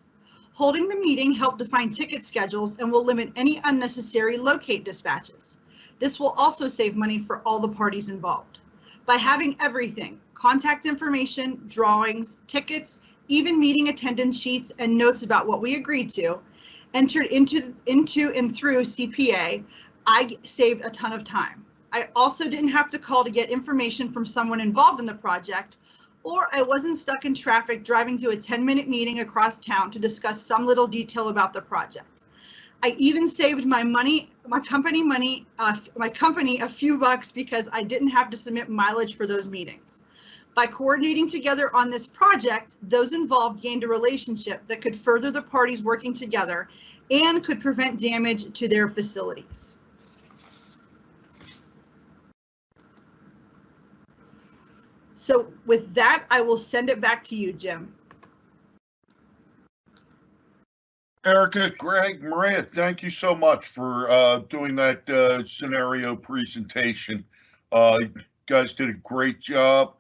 Holding the meeting helped define ticket schedules and will limit any unnecessary locate dispatches. This will also save money for all the parties involved. By having everything, contact information, drawings, tickets, even meeting attendance sheets and notes about what we agreed to, entered into and through CPA, I saved a ton of time. I also didn't have to call to get information from someone involved in the project, or I wasn't stuck in traffic driving to a 10-minute meeting across town to discuss some little detail about the project. I even saved my company a few bucks because I didn't have to submit mileage for those meetings. By coordinating together on this project, those involved gained a relationship that could further the parties working together and could prevent damage to their facilities. So with that, I will send it back to you, Jim. Erica, Greg, Maria, thank you so much for doing that scenario presentation. You guys did a great job.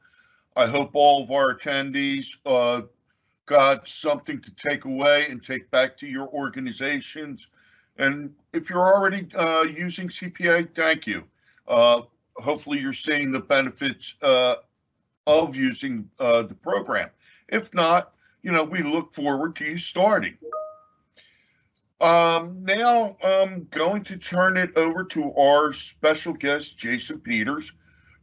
I hope all of our attendees got something to take away and take back to your organizations. And if you're already using CPA, thank you. Hopefully you're seeing the benefits of using the program. If not, we look forward to you starting. Now I'm going to turn it over to our special guest, Jason Peters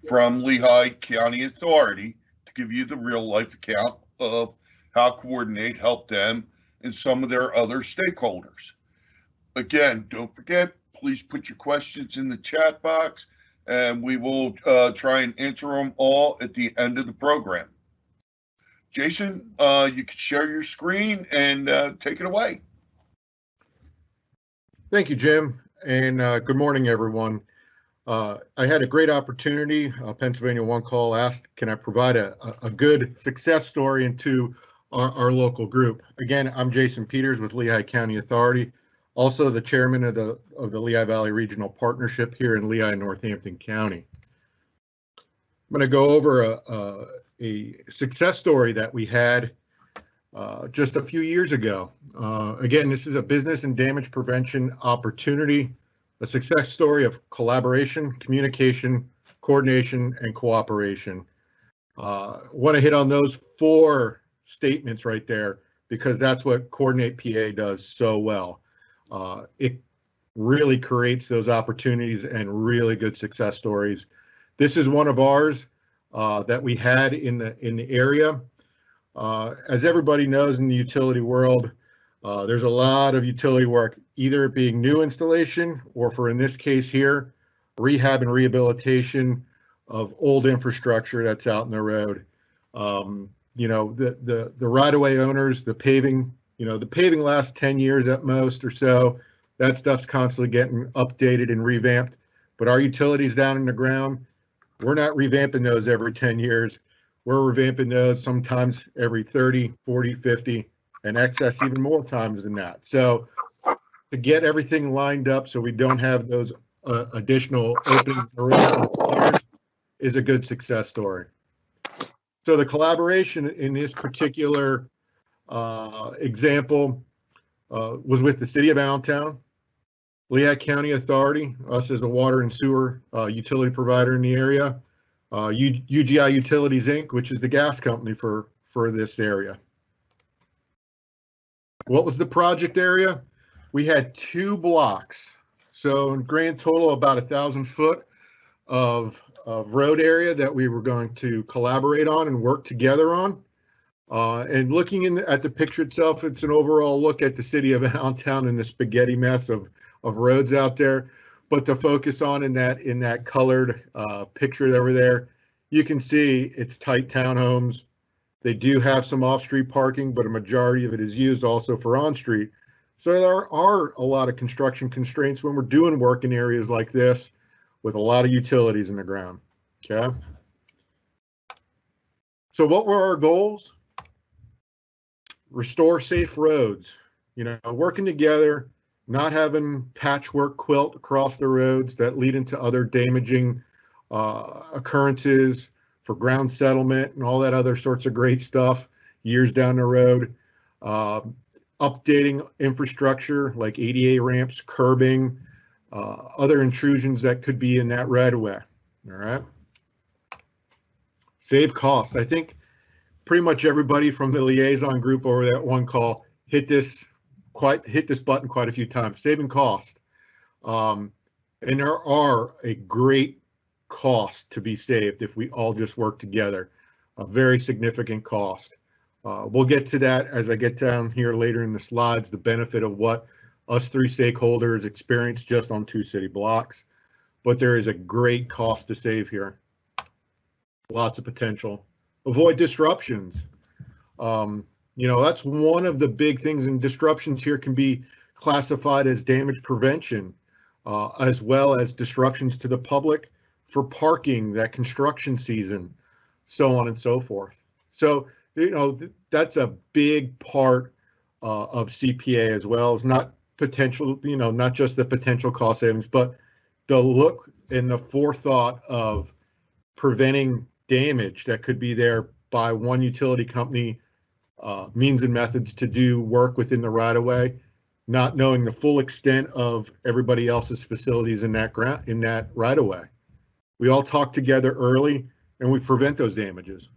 from Lehigh County Authority, to give you the real life account of how Coordinate helped them and some of their other stakeholders. Again, don't forget, please put your questions in the chat box, and we will try and answer them all at the end of the program. Jason, you can share your screen and take it away. Thank you, Jim, and good morning, everyone. I had a great opportunity. Pennsylvania One Call asked, can I provide a good success story into our local group? Again, I'm Jason Peters with Lehigh County Authority, also the chairman of the Lehigh Valley Regional Partnership here in Lehigh and Northampton County. I'm going to go over a success story that we had just a few years ago. Again, this is a business and damage prevention opportunity, a success story of collaboration, communication, coordination, and cooperation. Want to hit on those 4 statements right there because that's what Coordinate PA does so well. It really creates those opportunities and really good success stories. This is one of ours that we had in the area. As everybody knows in the utility world, there's a lot of utility work, either it being new installation or, for in this case here, rehab and rehabilitation of old infrastructure that's out in the road. You know, the right-of-way owners, the paving, you know, the paving lasts 10 years at most or so. That stuff's constantly getting updated and revamped. But our utilities down in the ground, we're not revamping those every 10 years. We're revamping those sometimes every 30, 40, 50, and excess even more times than that. So to get everything lined up so we don't have those additional openings is a good success story. So the collaboration in this particular example was with the City of Allentown, Lehigh County Authority, us as a water and sewer utility provider in the area, UGI Utilities Inc., which is the gas company for this area. What was the project area? We had 2 blocks. So in grand total, about 1,000 foot of road area that we were going to collaborate on and work together on. And looking at the picture itself, it's an overall look at the City of Allentown and the spaghetti mess of roads out there. But to focus on in that colored picture over there, you can see it's tight townhomes. They do have some off-street parking, but a majority of it is used also for on-street. So there are a lot of construction constraints when we're doing work in areas like this with a lot of utilities in the ground, okay? So what were our goals? Restore safe roads, you know, working together, not having patchwork quilt across the roads that lead into other damaging occurrences for ground settlement and all that other sorts of great stuff years down the road. Updating infrastructure like ADA ramps, curbing, other intrusions that could be in that right of way. All right. Save costs. I think pretty much everybody from the liaison group over that one call hit this button quite a few times. Saving cost. And there are a great cost to be saved if we all just work together. A very significant cost. We'll get to that as I get down here later in the slides, the benefit of what us 3 stakeholders experience just on 2 city blocks. But there is a great cost to save here. Lots of potential. Avoid disruptions. You know, that's one of the big things, and disruptions here can be classified as damage prevention, as well as disruptions to the public for parking, that construction season, so on and so forth. So, you know, that's a big part of CPA as well. It's not potential, you know, not just the potential cost savings, but the look and the forethought of preventing damage that could be there by one utility company, means and methods to do work within the right of way, not knowing the full extent of everybody else's facilities in that right of way. We all talk together early and we prevent those damages,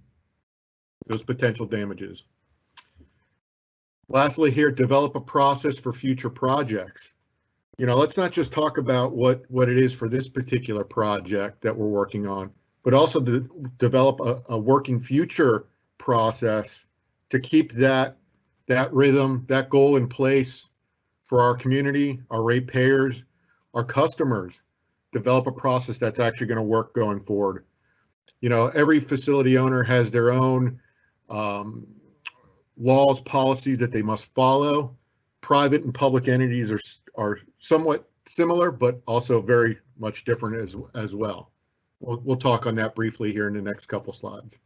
those potential damages. Lastly here, develop a process for future projects. You know, let's not just talk about what it is for this particular project that we're working on, but also to develop a working future process to keep that rhythm, that goal in place for our community, our ratepayers, our customers, develop a process that's actually going to work going forward. You know, every facility owner has their own laws, policies that they must follow. Private and public entities are somewhat similar, but also very much different as well. We'll talk on that briefly here in the next couple slides.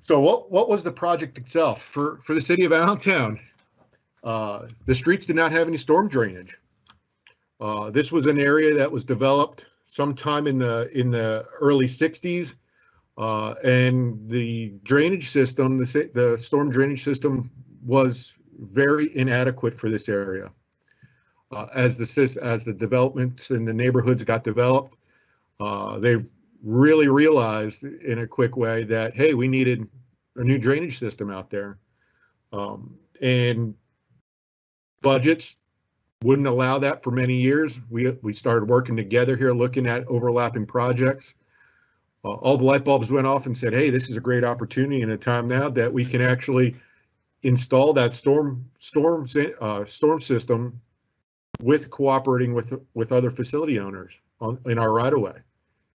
So what was the project itself? For the city of Allentown, the streets did not have any storm drainage. This was an area that was developed sometime in the early 60s, and the drainage system, the storm drainage system, was very inadequate for this area. As the developments in the neighborhoods got developed, they really realized in a quick way that, hey, we needed a new drainage system out there, and budgets wouldn't allow that for many years. We started working together here, looking at overlapping projects. All the light bulbs went off and said, hey, this is a great opportunity in a time now that we can actually install that storm system with cooperating with other facility owners in our right of way.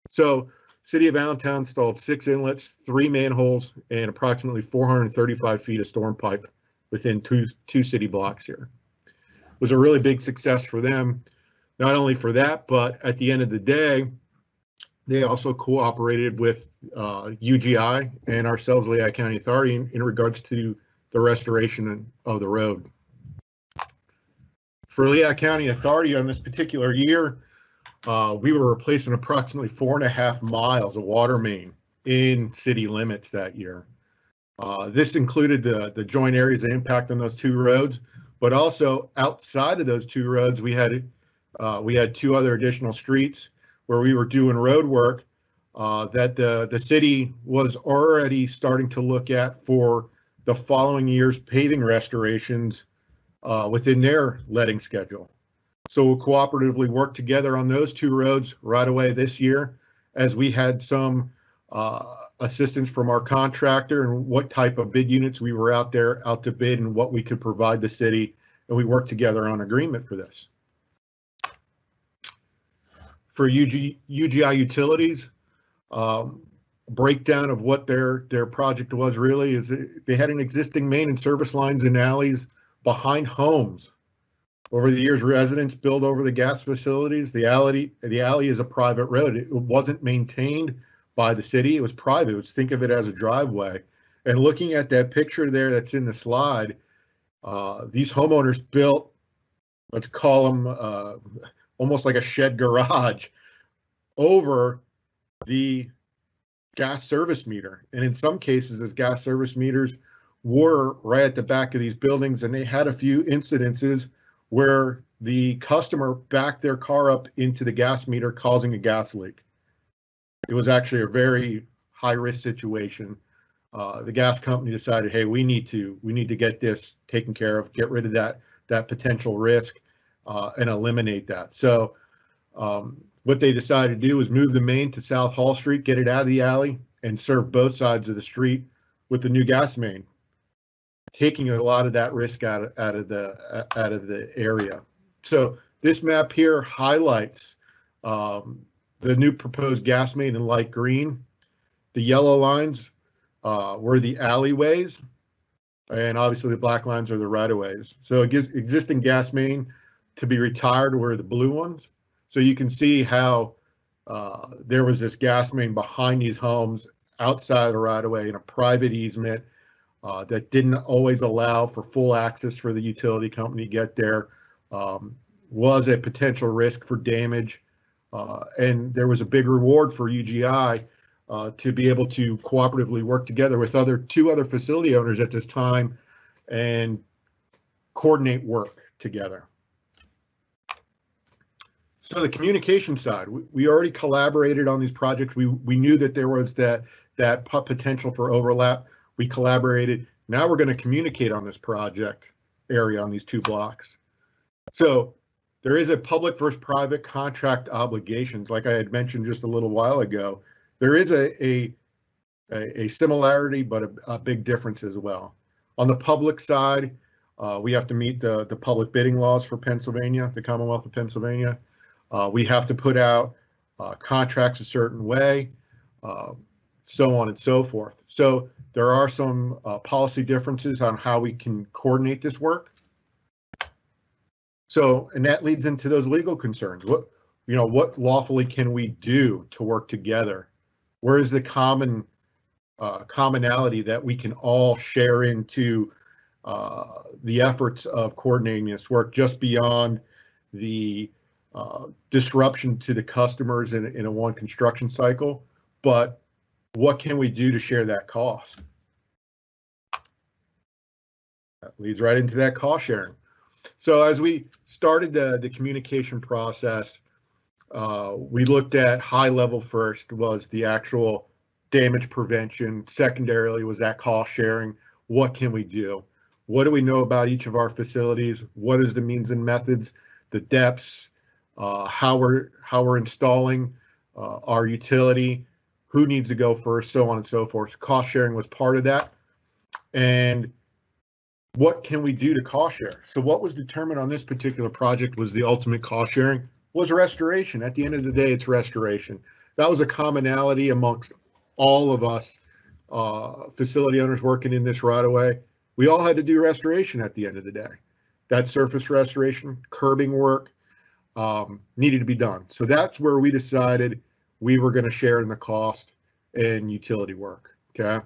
So City of Allentown installed 6 inlets, 3 manholes, and approximately 435 feet of storm pipe within two city blocks here. It was a really big success for them, not only for that, but at the end of the day, they also cooperated with UGI and ourselves, Lehigh County Authority, in regards to the restoration of the road. For Lehigh County Authority on this particular year, we were replacing approximately 4.5 miles of water main in city limits that year. This included the joint areas of impact on those 2 roads, but also outside of those 2 roads, we had 2 other additional streets where we were doing road work that the city was already starting to look at for the following year's paving restorations within their letting schedule. So we'll cooperatively work together on those 2 roads right away this year, as we had some assistance from our contractor and what type of bid units we were out to bid and what we could provide the city, and we worked together on agreement for this. For UGI Utilities, breakdown of what their project was really is they had an existing main and service lines and alleys behind homes. Over the years, residents built over the gas facilities. The alley is a private road. It wasn't maintained by the city. It was private. Think of it as a driveway. And looking at that picture there that's in the slide, these homeowners built, let's call them almost like a shed garage over the gas service meter. And in some cases, as gas service meters were right at the back of these buildings, and they had a few incidences where the customer backed their car up into the gas meter, causing a gas leak. It was actually a very high risk situation. The gas company decided, hey, we need to get this taken care of, get rid of that potential risk, and eliminate that. So what they decided to do was move the main to South Hall Street, get it out of the alley, and serve both sides of the street with the new gas main, taking a lot of that risk out of the area. So this map here highlights the new proposed gas main in light green. The yellow lines were the alleyways, and obviously the black lines are the right-of-ways. So it gives existing gas main to be retired were the blue ones. So you can see how there was this gas main behind these homes outside the right-of-way in a private easement that didn't always allow for full access for the utility company to get there, was a potential risk for damage. And there was a big reward for UGI to be able to cooperatively work together with 2 other facility owners at this time and coordinate work together. So the communication side, we already collaborated on these projects. We knew that there was that potential for overlap. We collaborated. Now we're going to communicate on this project area on these 2 blocks. So there is a public versus private contract obligations. Like I had mentioned just a little while ago, there is a a similarity, but a big difference as well. On the public side, we have to meet the public bidding laws for Pennsylvania, the Commonwealth of Pennsylvania. We have to put out contracts a certain way, so on and so forth. So there are some policy differences on how we can coordinate this work. So, and that leads into those legal concerns. What lawfully can we do to work together? Where is the commonality that we can all share into the efforts of coordinating this work, just beyond the disruption to the customers in a one construction cycle? But what can we do to share that cost? That leads right into that cost sharing. So as we started the communication process, we looked at high level. First was the actual damage prevention. Secondarily was that cost sharing. What can we do? What do we know about each of our facilities? What is the means and methods, the depths, how we're installing our utility, who needs to go first, so on and so forth. Cost sharing was part of that. And what can we do to cost share? So what was determined on this particular project was the ultimate cost sharing was restoration. At the end of the day, it's restoration. That was a commonality amongst all of us facility owners working in this right away. We all had to do restoration at the end of the day. That surface restoration, curbing work needed to be done. So that's where we decided we were going to share in the cost and utility work. Okay.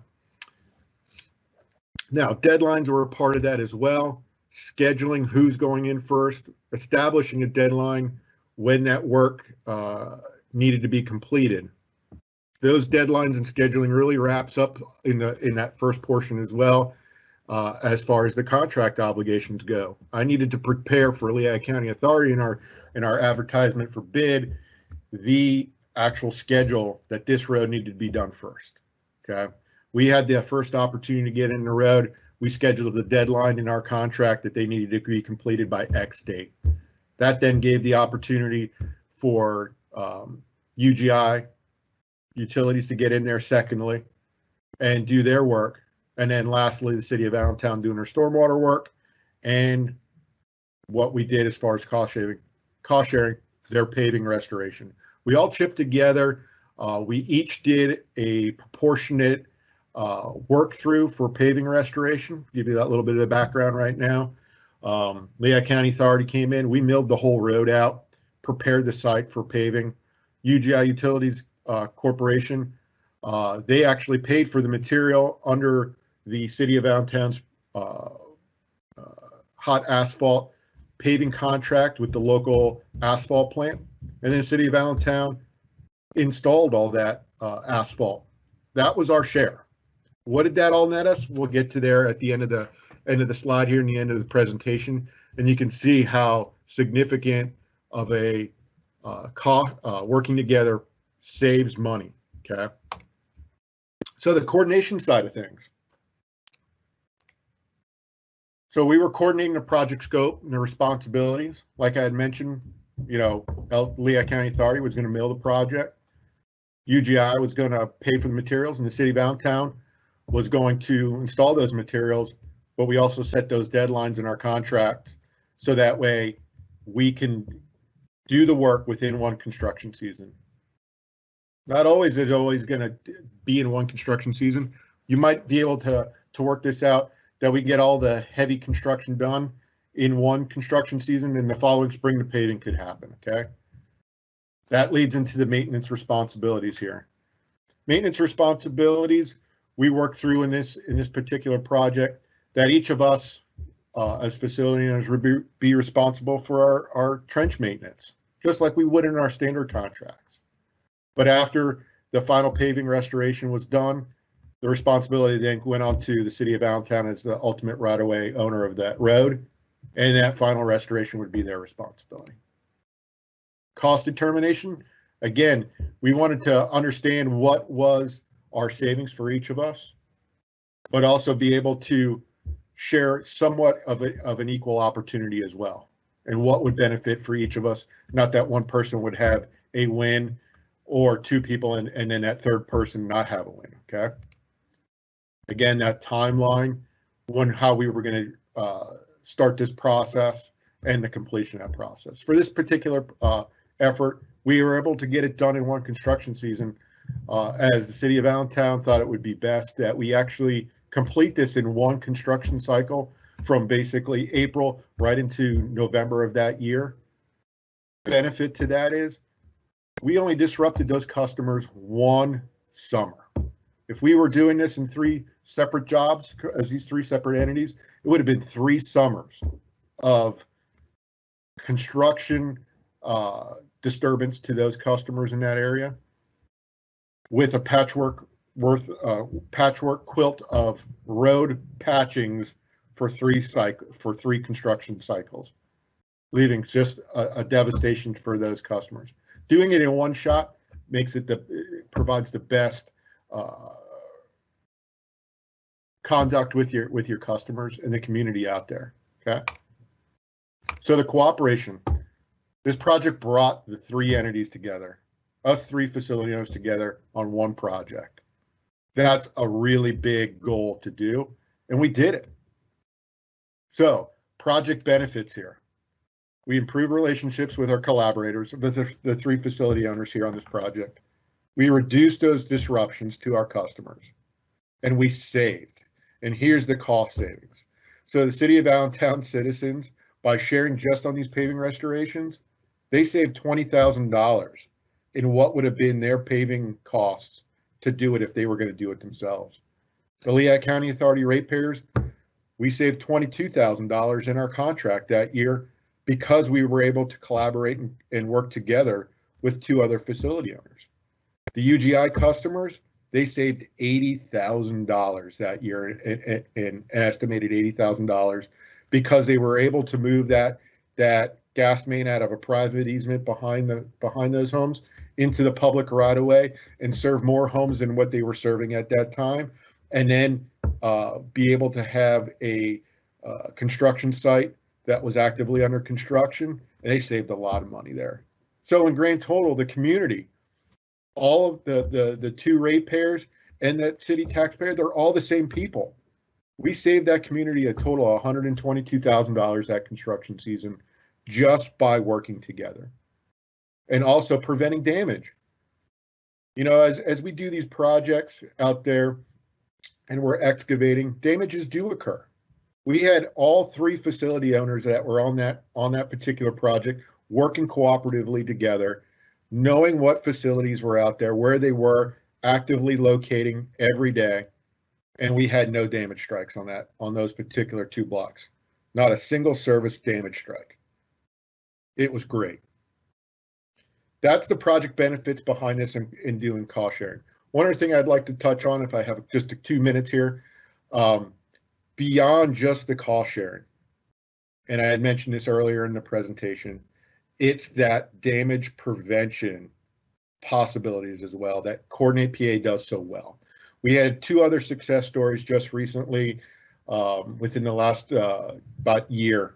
Now, deadlines were a part of that as well. Scheduling who's going in first, establishing a deadline when that work needed to be completed. Those deadlines and scheduling really wraps up in that first portion as well, as far as the contract obligations go. I needed to prepare for Lehigh County Authority in our advertisement for bid the actual schedule that this road needed to be done first. Okay. We had the first opportunity to get in the road. We scheduled the deadline in our contract that they needed to be completed by X date. That then gave the opportunity for UGI utilities to get in there secondly and do their work. And then lastly, the city of Allentown doing their stormwater work. And what we did as far as cost sharing, their paving restoration. We all chipped together. We each did a proportionate work through for paving restoration. Give you that little bit of background right now. Lehigh County Authority came in. We milled the whole road out, prepared the site for paving. UGI Utilities Corporation, they actually paid for the material under the city of Allentown's hot asphalt paving contract with the local asphalt plant. And then the city of Allentown installed all that asphalt. That was our share. What did that all net us? We'll get to there at the end of the slide here, in the end of the presentation, and you can see how significant of a cost working together saves money. Okay. So the coordination side of things. So we were coordinating the project scope and the responsibilities. Like I had mentioned, Lehigh County Authority was going to mill the project. UGI was going to pay for the materials, and the city of Allentown was going to install those materials, but we also set those deadlines in our contract so that way we can do the work within one construction season. Not always is always going to be in one construction season. You might be able to work this out that we get all the heavy construction done in one construction season, and the following spring the paving could happen. Okay. That leads into the maintenance responsibilities here. Maintenance responsibilities we work through in this particular project, that each of us as facility owners would be responsible for our trench maintenance, just like we would in our standard contracts. But after the final paving restoration was done, the responsibility then went on to the city of Allentown as the ultimate right-of-way owner of that road, and that final restoration would be their responsibility. Cost determination, again, we wanted to understand what was our savings for each of us, but also be able to share somewhat of an equal opportunity as well, and what would benefit for each of us. Not that one person would have a win or two people and then that third person not have a win. Okay. Again, that timeline, how we were going to start this process and the completion of that process. For this particular effort, we were able to get it done in one construction season, as the city of Allentown thought it would be best that we actually complete this in one construction cycle from basically April right into November of that year. Benefit to that is we only disrupted those customers one summer. If we were doing this in 3 separate jobs as these 3 separate entities, it would have been 3 summers of construction disturbance to those customers in that area, with a patchwork quilt of road patchings for 3 construction cycles, leaving just a devastation for those customers. Doing it in one shot makes it provides the best conduct with your customers and the community out there. Okay. So the cooperation. This project brought the 3 entities together, us 3 facility owners together on one project. That's a really big goal to do, and we did it. So project benefits here. We improved relationships with our collaborators, the 3 facility owners here on this project. We reduced those disruptions to our customers, and we saved. And here's the cost savings. So the city of Allentown citizens, by sharing just on these paving restorations, they saved $20,000 in what would have been their paving costs to do it if they were going to do it themselves. The Lehigh County Authority ratepayers, we saved $22,000 in our contract that year because we were able to collaborate and work together with 2 other facility owners. The UGI customers, they saved $80,000 that year, an estimated $80,000, because they were able to move that gas main out of a private easement behind those homes into the public right of way and serve more homes than what they were serving at that time, and then be able to have a construction site that was actively under construction, and they saved a lot of money there. So in grand total, the community, all of the 2 ratepayers and that city taxpayer, they're all the same people. We saved that community a total of $122,000 that construction season just by working together, and also preventing damage. You know, as we do these projects out there and we're excavating, damages do occur. We had all 3 facility owners that were on that particular project working cooperatively together, knowing what facilities were out there, where they were actively locating every day, and we had no damage strikes on those particular 2 blocks. Not a single service damage strike. It was great. That's the project benefits behind this in doing cost sharing. One other thing I'd like to touch on, if I have just 2 minutes here, beyond just the cost sharing, and I had mentioned this earlier in the presentation, it's that damage prevention possibilities as well that Coordinate PA does so well. We had 2 other success stories just recently within the last about year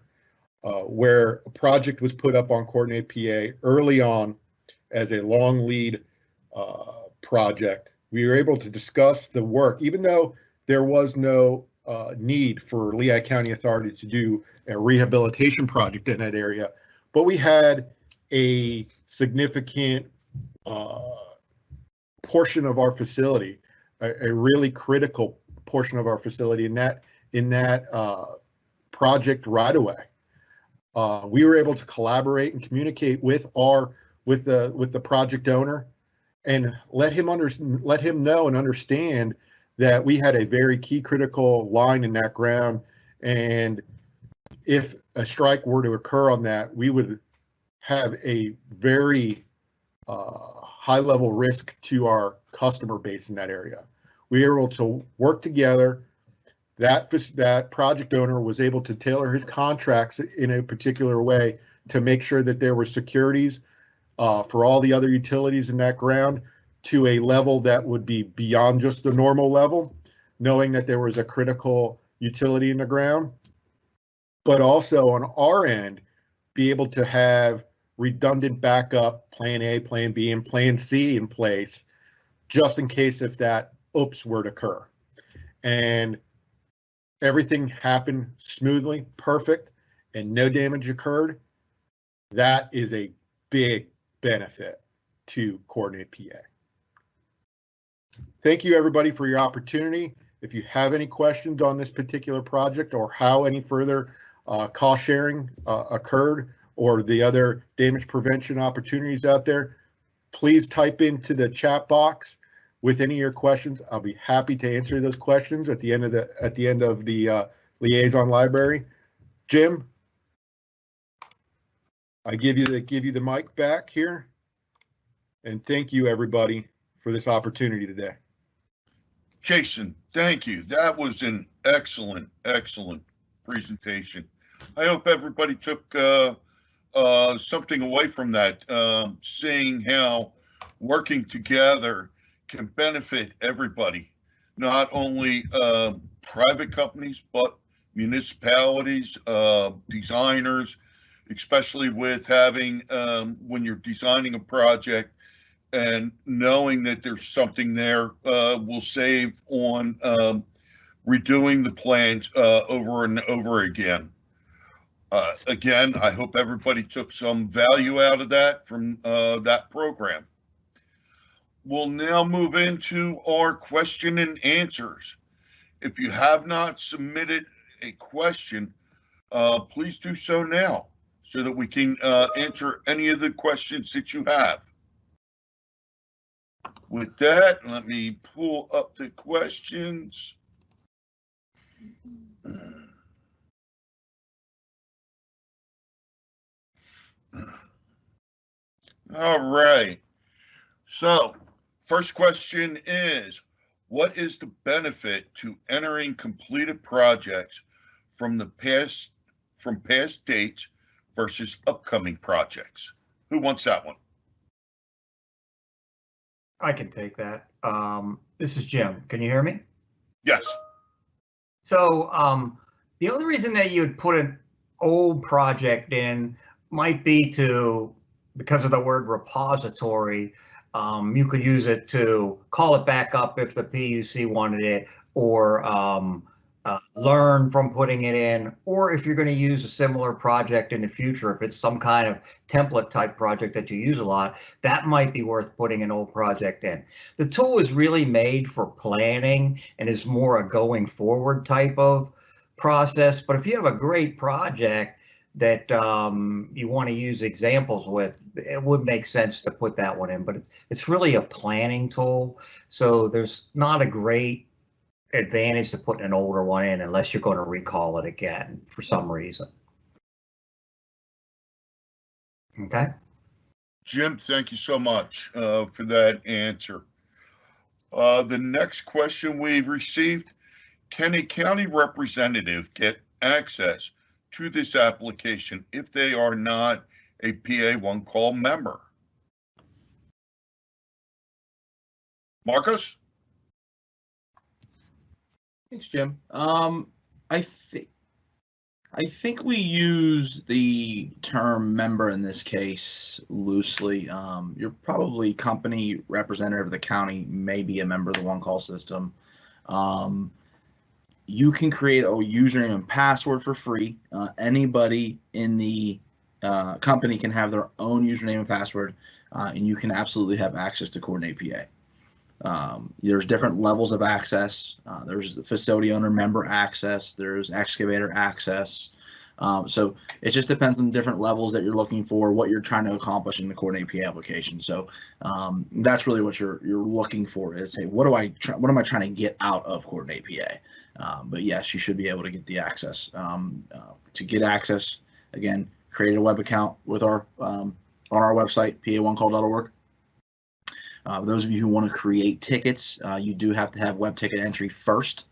where a project was put up on Coordinate PA early on as a long lead project. We were able to discuss the work, even though there was no need for Lehigh County Authority to do a rehabilitation project in that area, but we had a significant portion of our facility, a really critical portion of our facility in that project right away. We were able to collaborate and communicate with the project owner and let him know and understand that we had a very key critical line in that ground, and if a strike were to occur on that, we would have a very high level risk to our customer base in that area. We were able to work together. That project owner was able to tailor his contracts in a particular way to make sure that there were securities for all the other utilities in that ground to a level that would be beyond just the normal level, knowing that there was a critical utility in the ground, but also on our end, be able to have redundant backup plan A, plan B, and plan C in place, just in case if that oops were to occur. and everything happened smoothly, perfect, and no damage occurred, that is a big benefit to Coordinate PA. Thank you, everybody, for your opportunity. If you have any questions on this particular project or how any further cost sharing occurred or the other damage prevention opportunities out there, please type into the chat box with any of your questions. I'll be happy to answer those questions at the end of the Liaison Library. Jim, I give you the mic back here, and thank you, everybody, for this opportunity today. Jason, thank you. That was an excellent presentation. I hope everybody took something away from that, seeing how working together can benefit everybody, not only private companies, but municipalities, designers, especially with having, when you're designing a project, and knowing that there's something there will save on redoing the plans over and over again. Again, I hope everybody took some value out of that from that program. We'll now move into our question and answers. If you have not submitted a question, please do so now so that we can answer any of the questions that you have. With that, let me pull up the questions. All right. So, first question is, what is the benefit to entering completed projects from past dates versus upcoming projects? Who wants that one? I can take that. This is Jim. Can you hear me? Yes. So the only reason that you'd put an old project in might be because of the word repository, you could use it to call it back up if the PUC wanted it, or learn from putting it in, or if you're going to use a similar project in the future, if it's some kind of template type project that you use a lot, that might be worth putting an old project in. The tool is really made for planning and is more a going forward type of process. But if you have a great project that you want to use examples with, it would make sense to put that one in. But it's really a planning tool, so there's not a great advantage to putting an older one in unless you're going to recall it again for some reason. Okay. Jim, thank you so much for that answer. The next question we've received, can a county representative get access to this application if they are not a PA One Call member? Marcos? Thanks, Jim. I think we use the term member in this case loosely. You're probably company representative of the county, may be a member of the One Call system. You can create a username and password for free. Anybody in the company can have their own username and password, and you can absolutely have access to Coordinate PA. There's different levels of access. There's the facility owner member access. There's excavator access. So it just depends on the different levels that you're looking for, what you're trying to accomplish in the Coordinate PA application. So that's really what you're looking for, is, hey, what am I trying to get out of Coordinate PA? But yes, you should be able to get the access. To get access, again, create a web account with our on our website, pa1call.org. Those of you who want to create tickets, you do have to have web ticket entry first.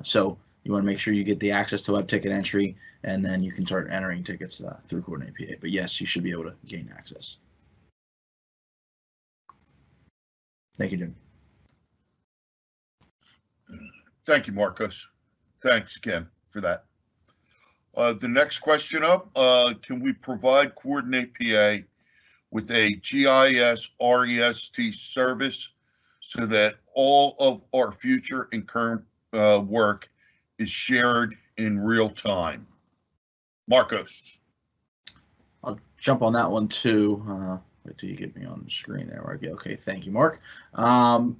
So you want to make sure you get the access to web ticket entry, and then you can start entering tickets through Coordinate PA. But yes, you should be able to gain access. Thank you, Jim. Thank you, Marcos. Thanks again for that. The next question up, can we provide Coordinate PA with a GIS REST service so that all of our future and current work is shared in real time. Marcos. I'll jump on that one too. Wait till you get me on the screen there. Okay, thank you, Mark.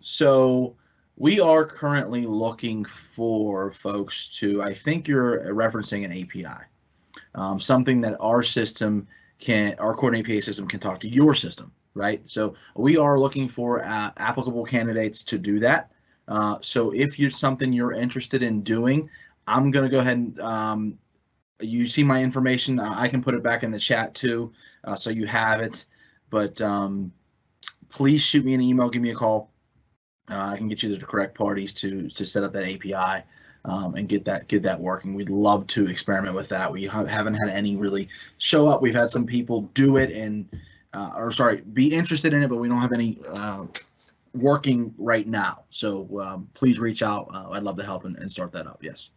So we are currently looking for folks to, I think you're referencing an API, something that our system our Coordinate APA system can talk to your system, right? So we are looking for applicable candidates to do that. So if you're something you're interested in doing, I'm going to go ahead and you see my information. I can put it back in the chat too, so you have it. But please shoot me an email, give me a call. I can get you the correct parties to set up that API and get that working. We'd love to experiment with that. We haven't had any really show up. We've had some people do it and be interested in it, but we don't have any working right now. So please reach out. I'd love to help and start that up. Yes.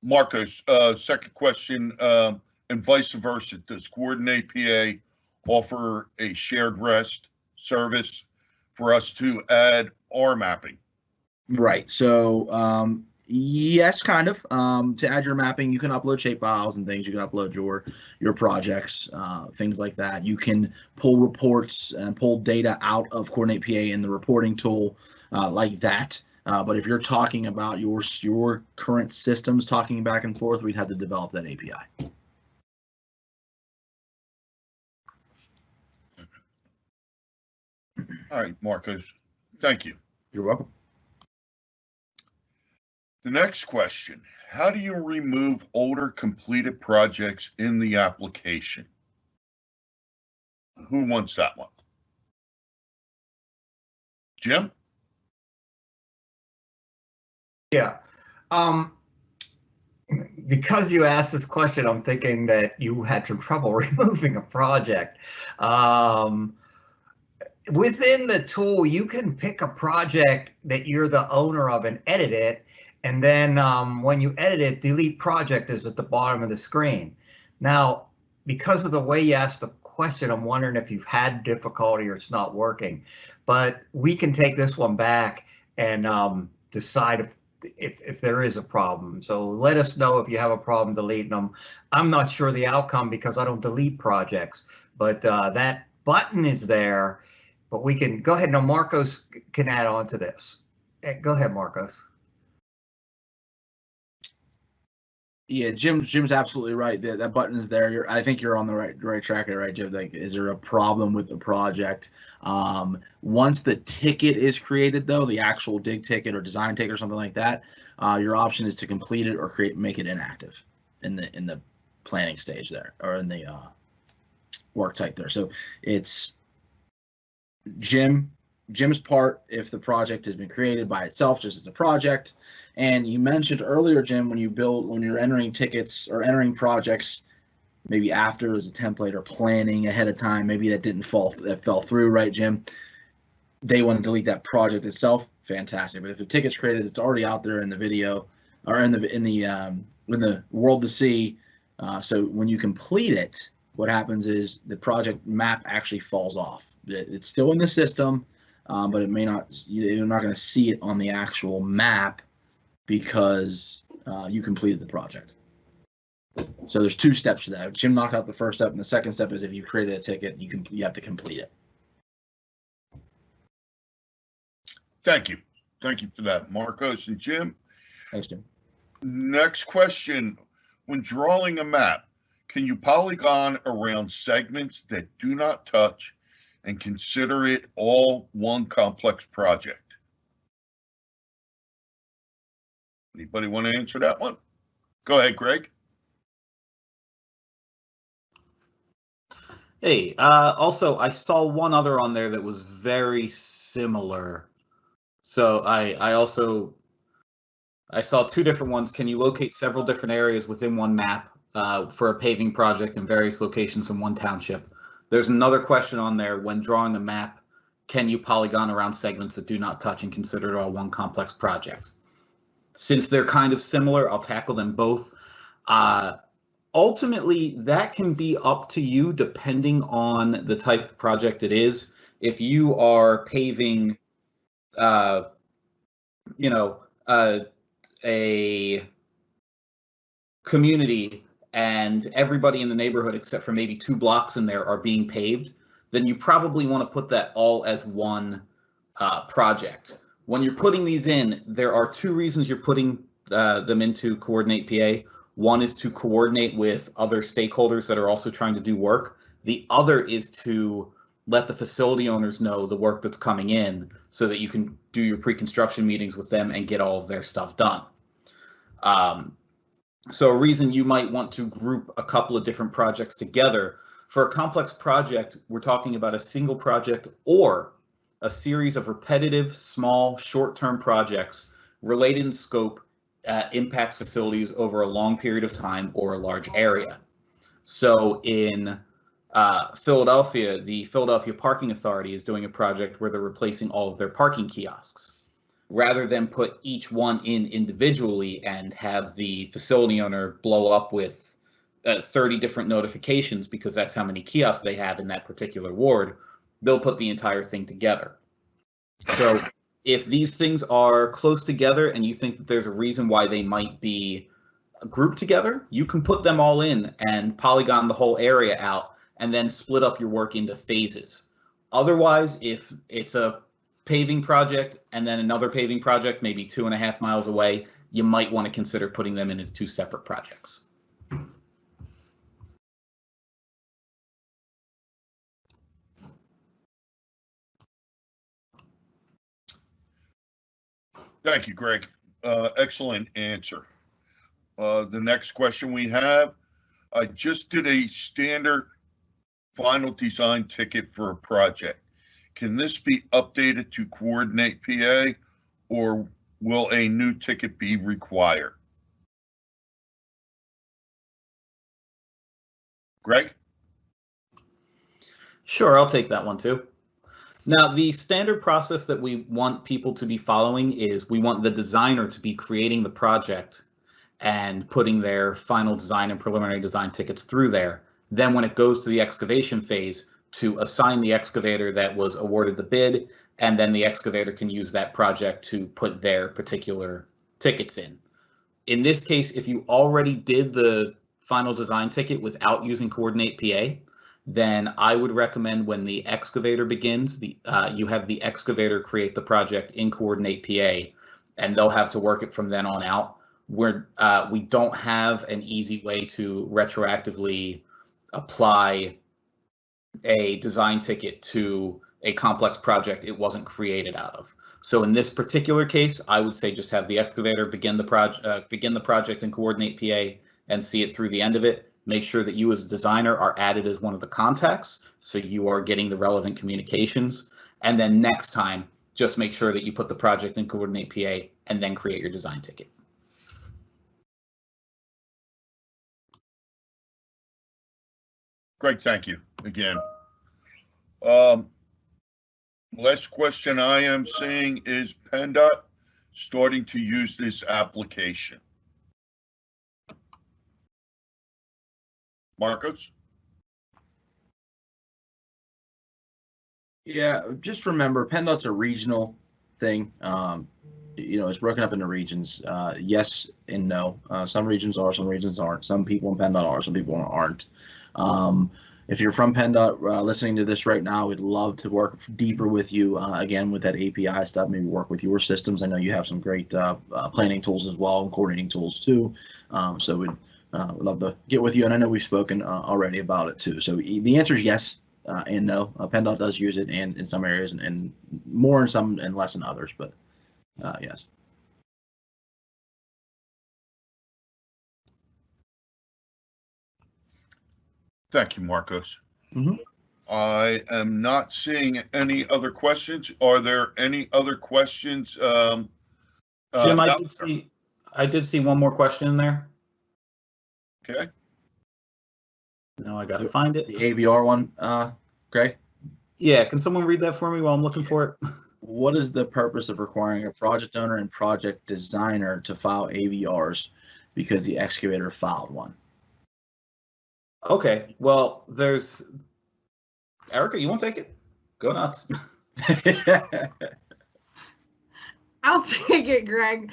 Marcos, second question, and vice versa. Does Coordinate PA offer a shared REST service for us to add our mapping? Right. So yes, kind of. To add your mapping, you can upload shape files and things. You can upload your projects, things like that. You can pull reports and pull data out of Coordinate PA in the reporting tool like that. But if you're talking about your current systems talking back and forth, we'd have to develop that API. All right, Marcos, thank you. You're welcome. The next question, how do you remove older completed projects in the application? Who wants that one? Jim? Yeah. Because you asked this question, I'm thinking that you had some trouble removing a project. Within the tool, you can pick a project that you're the owner of and edit it. And then when you edit it, delete project is at the bottom of the screen. Now, because of the way you asked the question, I'm wondering if you've had difficulty or it's not working. But we can take this one back and decide if there is a problem. So let us know if you have a problem deleting them. I'm not sure the outcome because I don't delete projects, but that button is there. But we can go ahead. Now, Marcos can add on to this. Go ahead, Marcos. Yeah, Jim's absolutely right. That button is there. I think you're on the right track there, right, Jim? Like, is there a problem with the project? Once the ticket is created, though, the actual dig ticket or design ticket or something like that, your option is to complete it or make it inactive in the planning stage there, or in the work type there. So it's Jim's part if the project has been created by itself, just as a project. And you mentioned earlier, Jim, when you're entering tickets or entering projects, maybe after as a template or planning ahead of time, maybe that fell through, right, Jim? They want to delete that project itself. Fantastic. But if the ticket's created, it's already out there in the video or in the world to see. So when you complete it, what happens is the project map actually falls off. It's still in the system, but it may not. You're not going to see it on the actual map because you completed the project. So there's two steps to that. Jim knocked out the first step, and the second step is if you created a ticket, you have to complete it. Thank you for that, Marcos and Jim. Thanks, Jim. Next question: when drawing a map, can you polygon around segments that do not touch and consider it all one complex project? Anybody want to answer that one? Go ahead, Greg. Hey, also, I saw one other on there that was very similar. So I saw two different ones. Can you locate several different areas within one map for a paving project in various locations in one township? There's another question on there. When drawing a map, can you polygon around segments that do not touch and consider it all one complex project? Since they're kind of similar, I'll tackle them both. Ultimately, that can be up to you depending on the type of project it is. If you are paving, a community and everybody in the neighborhood except for maybe 2 blocks in there are being paved, then you probably want to put that all as one project. When you're putting these in, there are 2 reasons you're putting them into Coordinate PA. One is to coordinate with other stakeholders that are also trying to do work. The other is to let the facility owners know the work that's coming in so that you can do your pre-construction meetings with them and get all of their stuff done. So a reason you might want to group a couple of different projects together. For a complex project, we're talking about a single project or a series of repetitive, small, short-term projects related in scope, impacts facilities over a long period of time or a large area. So in Philadelphia, the Philadelphia Parking Authority is doing a project where they're replacing all of their parking kiosks. Rather than put each one in individually and have the facility owner blow up with 30 different notifications because that's how many kiosks they have in that particular ward, they'll put the entire thing together. So if these things are close together and you think that there's a reason why they might be grouped together, you can put them all in and polygon the whole area out and then split up your work into phases. Otherwise, if it's a paving project and then another paving project maybe 2.5 miles away, you might want to consider putting them in as 2 separate projects. Thank you, Greg. Excellent answer. The next question we have, I just did a standard final design ticket for a project. Can this be updated to Coordinate PA, or will a new ticket be required? Greg? Sure, I'll take that one too. Now, the standard process that we want people to be following is we want the designer to be creating the project and putting their final design and preliminary design tickets through there. Then when it goes to the excavation phase, to assign the excavator that was awarded the bid, and then the excavator can use that project to put their particular tickets in. In this case, if you already did the final design ticket without using Coordinate PA, then I would recommend when the excavator begins, you have the excavator create the project in Coordinate PA, and they'll have to work it from then on out. We don't have an easy way to retroactively apply a design ticket to a complex project it wasn't created out of. So in this particular case, I would say just have the excavator begin the project in Coordinate PA and see it through the end of it. Make sure that you as a designer are added as one of the contacts, so you are getting the relevant communications. And then next time, just make sure that you put the project in Coordinate PA and then create your design ticket. Greg, thank you again. Last question I am seeing is PennDOT starting to use this application. Marcos? Yeah, just remember, PennDOT's a regional thing. It's broken up into regions. Yes and no. Some regions are, some regions aren't. Some people in PennDOT are, some people aren't. If you're from PennDOT listening to this right now, we'd love to work deeper with you, again, with that API stuff, maybe work with your systems. I know you have some great planning tools as well and coordinating tools too. So we'd love to get with you. And I know we've spoken already about it too. So the answer is yes and no. PennDOT does use it and in some areas and more in some and less in others, but yes. Thank you, Marcos. Mm-hmm. I am not seeing any other questions. Are there any other questions? Jim, I did see one more question in there. Okay. Now I gotta find it. The AVR one, Greg? Yeah, can someone read that for me while I'm looking for it? What is the purpose of requiring a project owner and project designer to file AVRs because the excavator filed one? Okay, well, there's Erica, you won't take it? Go nuts. I'll take it, Greg.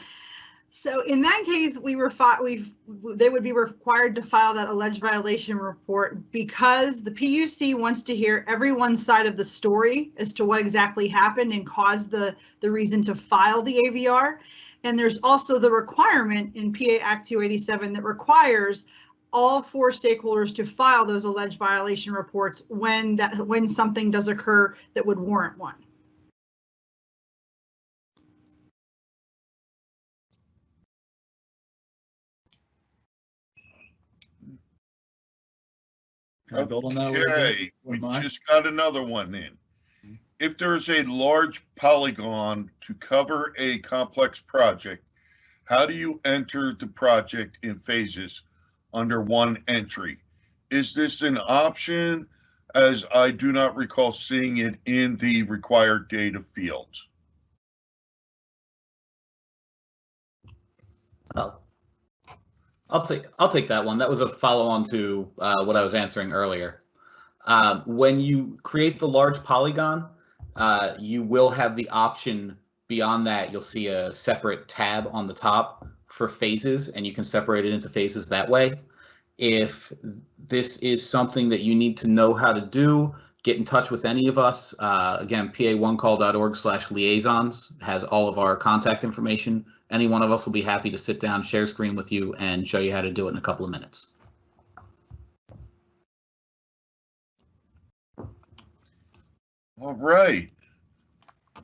So in that case, they would be required to file that alleged violation report because the PUC wants to hear everyone's side of the story as to what exactly happened and caused the reason to file the AVR. And there's also the requirement in PA Act 287 that requires all 4 stakeholders to file those alleged violation reports when something does occur that would warrant one. Can I build on that a little bit? Okay, we just got another one in. If there's a large polygon to cover a complex project, how do you enter the project in phases under one entry? Is this an option, as I do not recall seeing it in the required data fields? I'll take that one. That was a follow-on to what I was answering earlier. When you create the large polygon, you will have the option beyond that. You'll see a separate tab on the top for phases, and you can separate it into phases that way. If this is something that you need to know how to do, get in touch with any of us. Again, pa1call.org/liaisons has all of our contact information. Any one of us will be happy to sit down, share screen with you, and show you how to do it in a couple of minutes. All right.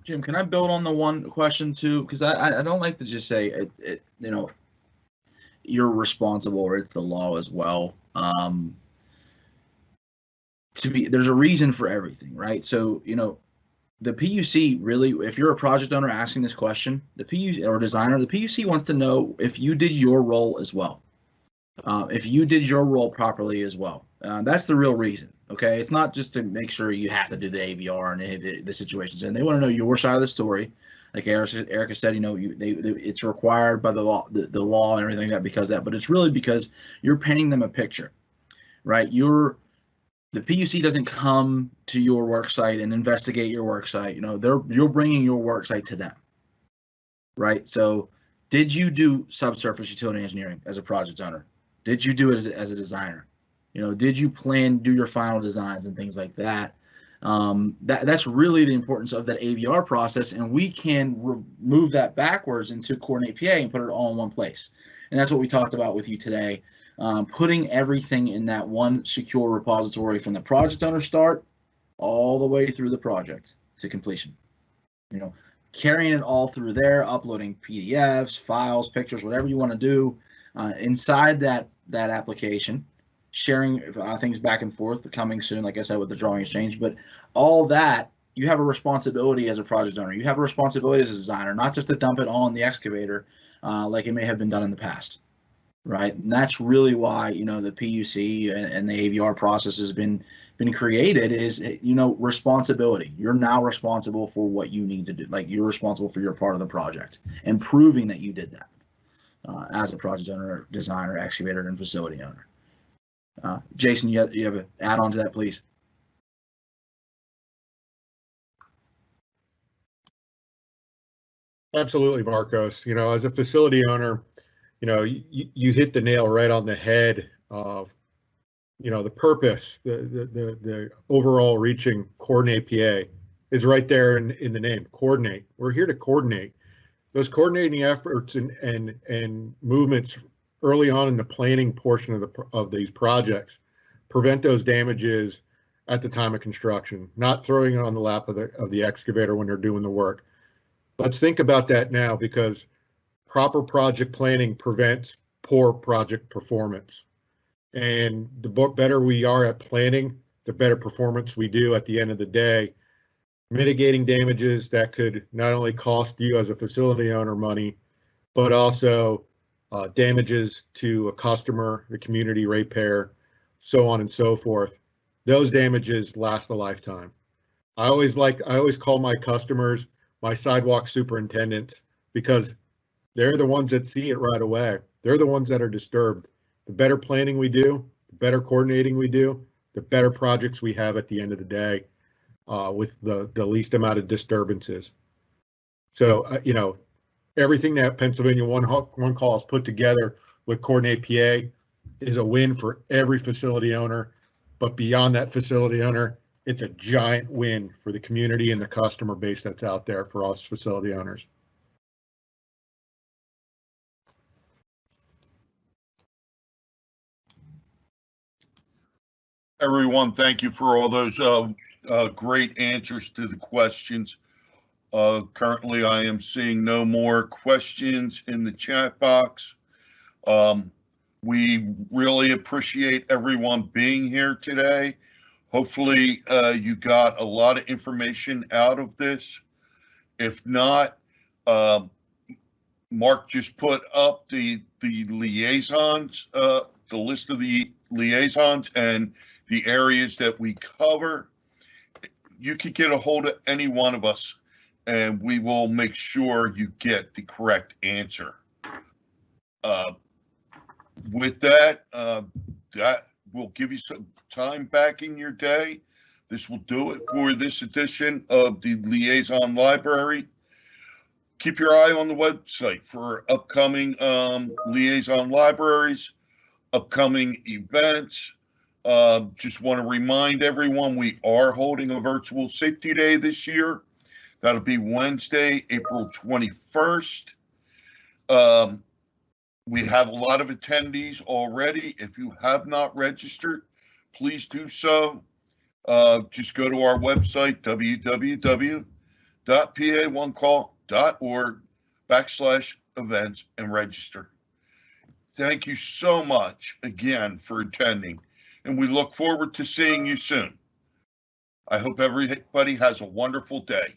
Jim, can I build on the one question too? Because I don't like to just say you're responsible or it's the law as well. There's a reason for everything, right? So the PUC really, if you're a project owner asking this question, the PUC or designer, the PUC wants to know if you did your role as well. If you did your role properly as well. That's the real reason. Okay, it's not just to make sure you have to do the AVR and the situations, and they want to know your side of the story. Like Erica said, it's required by the law, the law and everything like that because of that. But it's really because you're painting them a picture, right? The PUC doesn't come to your work site and investigate your work site. You're bringing your work site to them, right? So, did you do subsurface utility engineering as a project owner? Did you do it as a designer? Did you do your final designs and things like that? That's really the importance of that AVR process, and we can move that backwards into Coordinate PA and put it all in one place. And that's what we talked about with you today. Putting everything in that one secure repository from the project owner start all the way through the project to completion. Carrying it all through there, uploading PDFs, files, pictures, whatever you want to do inside that application, sharing things back and forth, coming soon, like I said, with the drawing exchange. But all that, you have a responsibility as a project owner. You have a responsibility as a designer, not just to dump it all in the excavator like it may have been done in the past. Right, and that's really why the PUC and the AVR process has been created. Is responsibility. You're now responsible for what you need to do. Like you're responsible for your part of the project and proving that you did that as a project owner, designer, excavator, and facility owner. Jason, you have an add on to that, please. Absolutely, Marcos. As a facility owner, you hit the nail right on the head of, the purpose, the overall reaching Coordinate PA is right there in the name, coordinate. We're here to coordinate. Those coordinating efforts and movements early on in the planning portion of these projects prevent those damages at the time of construction, not throwing it on the lap of the excavator when they're doing the work. Let's think about that now, because proper project planning prevents poor project performance. And the better we are at planning, the better performance we do at the end of the day, mitigating damages that could not only cost you as a facility owner money, but also damages to a customer, the community ratepayer, so on and so forth. Those damages last a lifetime. I always call my customers my sidewalk superintendents, because they're the ones that see it right away. They're the ones that are disturbed. The better planning we do, the better coordinating we do, the better projects we have at the end of the day, with the least amount of disturbances. So, everything that Pennsylvania One Call has put together with Coordinate PA is a win for every facility owner. But beyond that facility owner, it's a giant win for the community and the customer base that's out there for us facility owners. Everyone, thank you for all those great answers to the questions. Currently, I am seeing no more questions in the chat box. We really appreciate everyone being here today. Hopefully, you got a lot of information out of this. If not, Mark just put up the liaisons, the list of the liaisons and the areas that we cover. You can get a hold of any one of us and we will make sure you get the correct answer. With that, that will give you some time back in your day. This will do it for this edition of the Liaison Library. Keep your eye on the website for upcoming Liaison Libraries, upcoming events. Just want to remind everyone we are holding a virtual safety day this year. That'll be Wednesday, April 21st. We have a lot of attendees already. If you have not registered, please do so. Just go to our website, www.pa1call.org/events and register. Thank you so much again for attending, and we look forward to seeing you soon. I hope everybody has a wonderful day.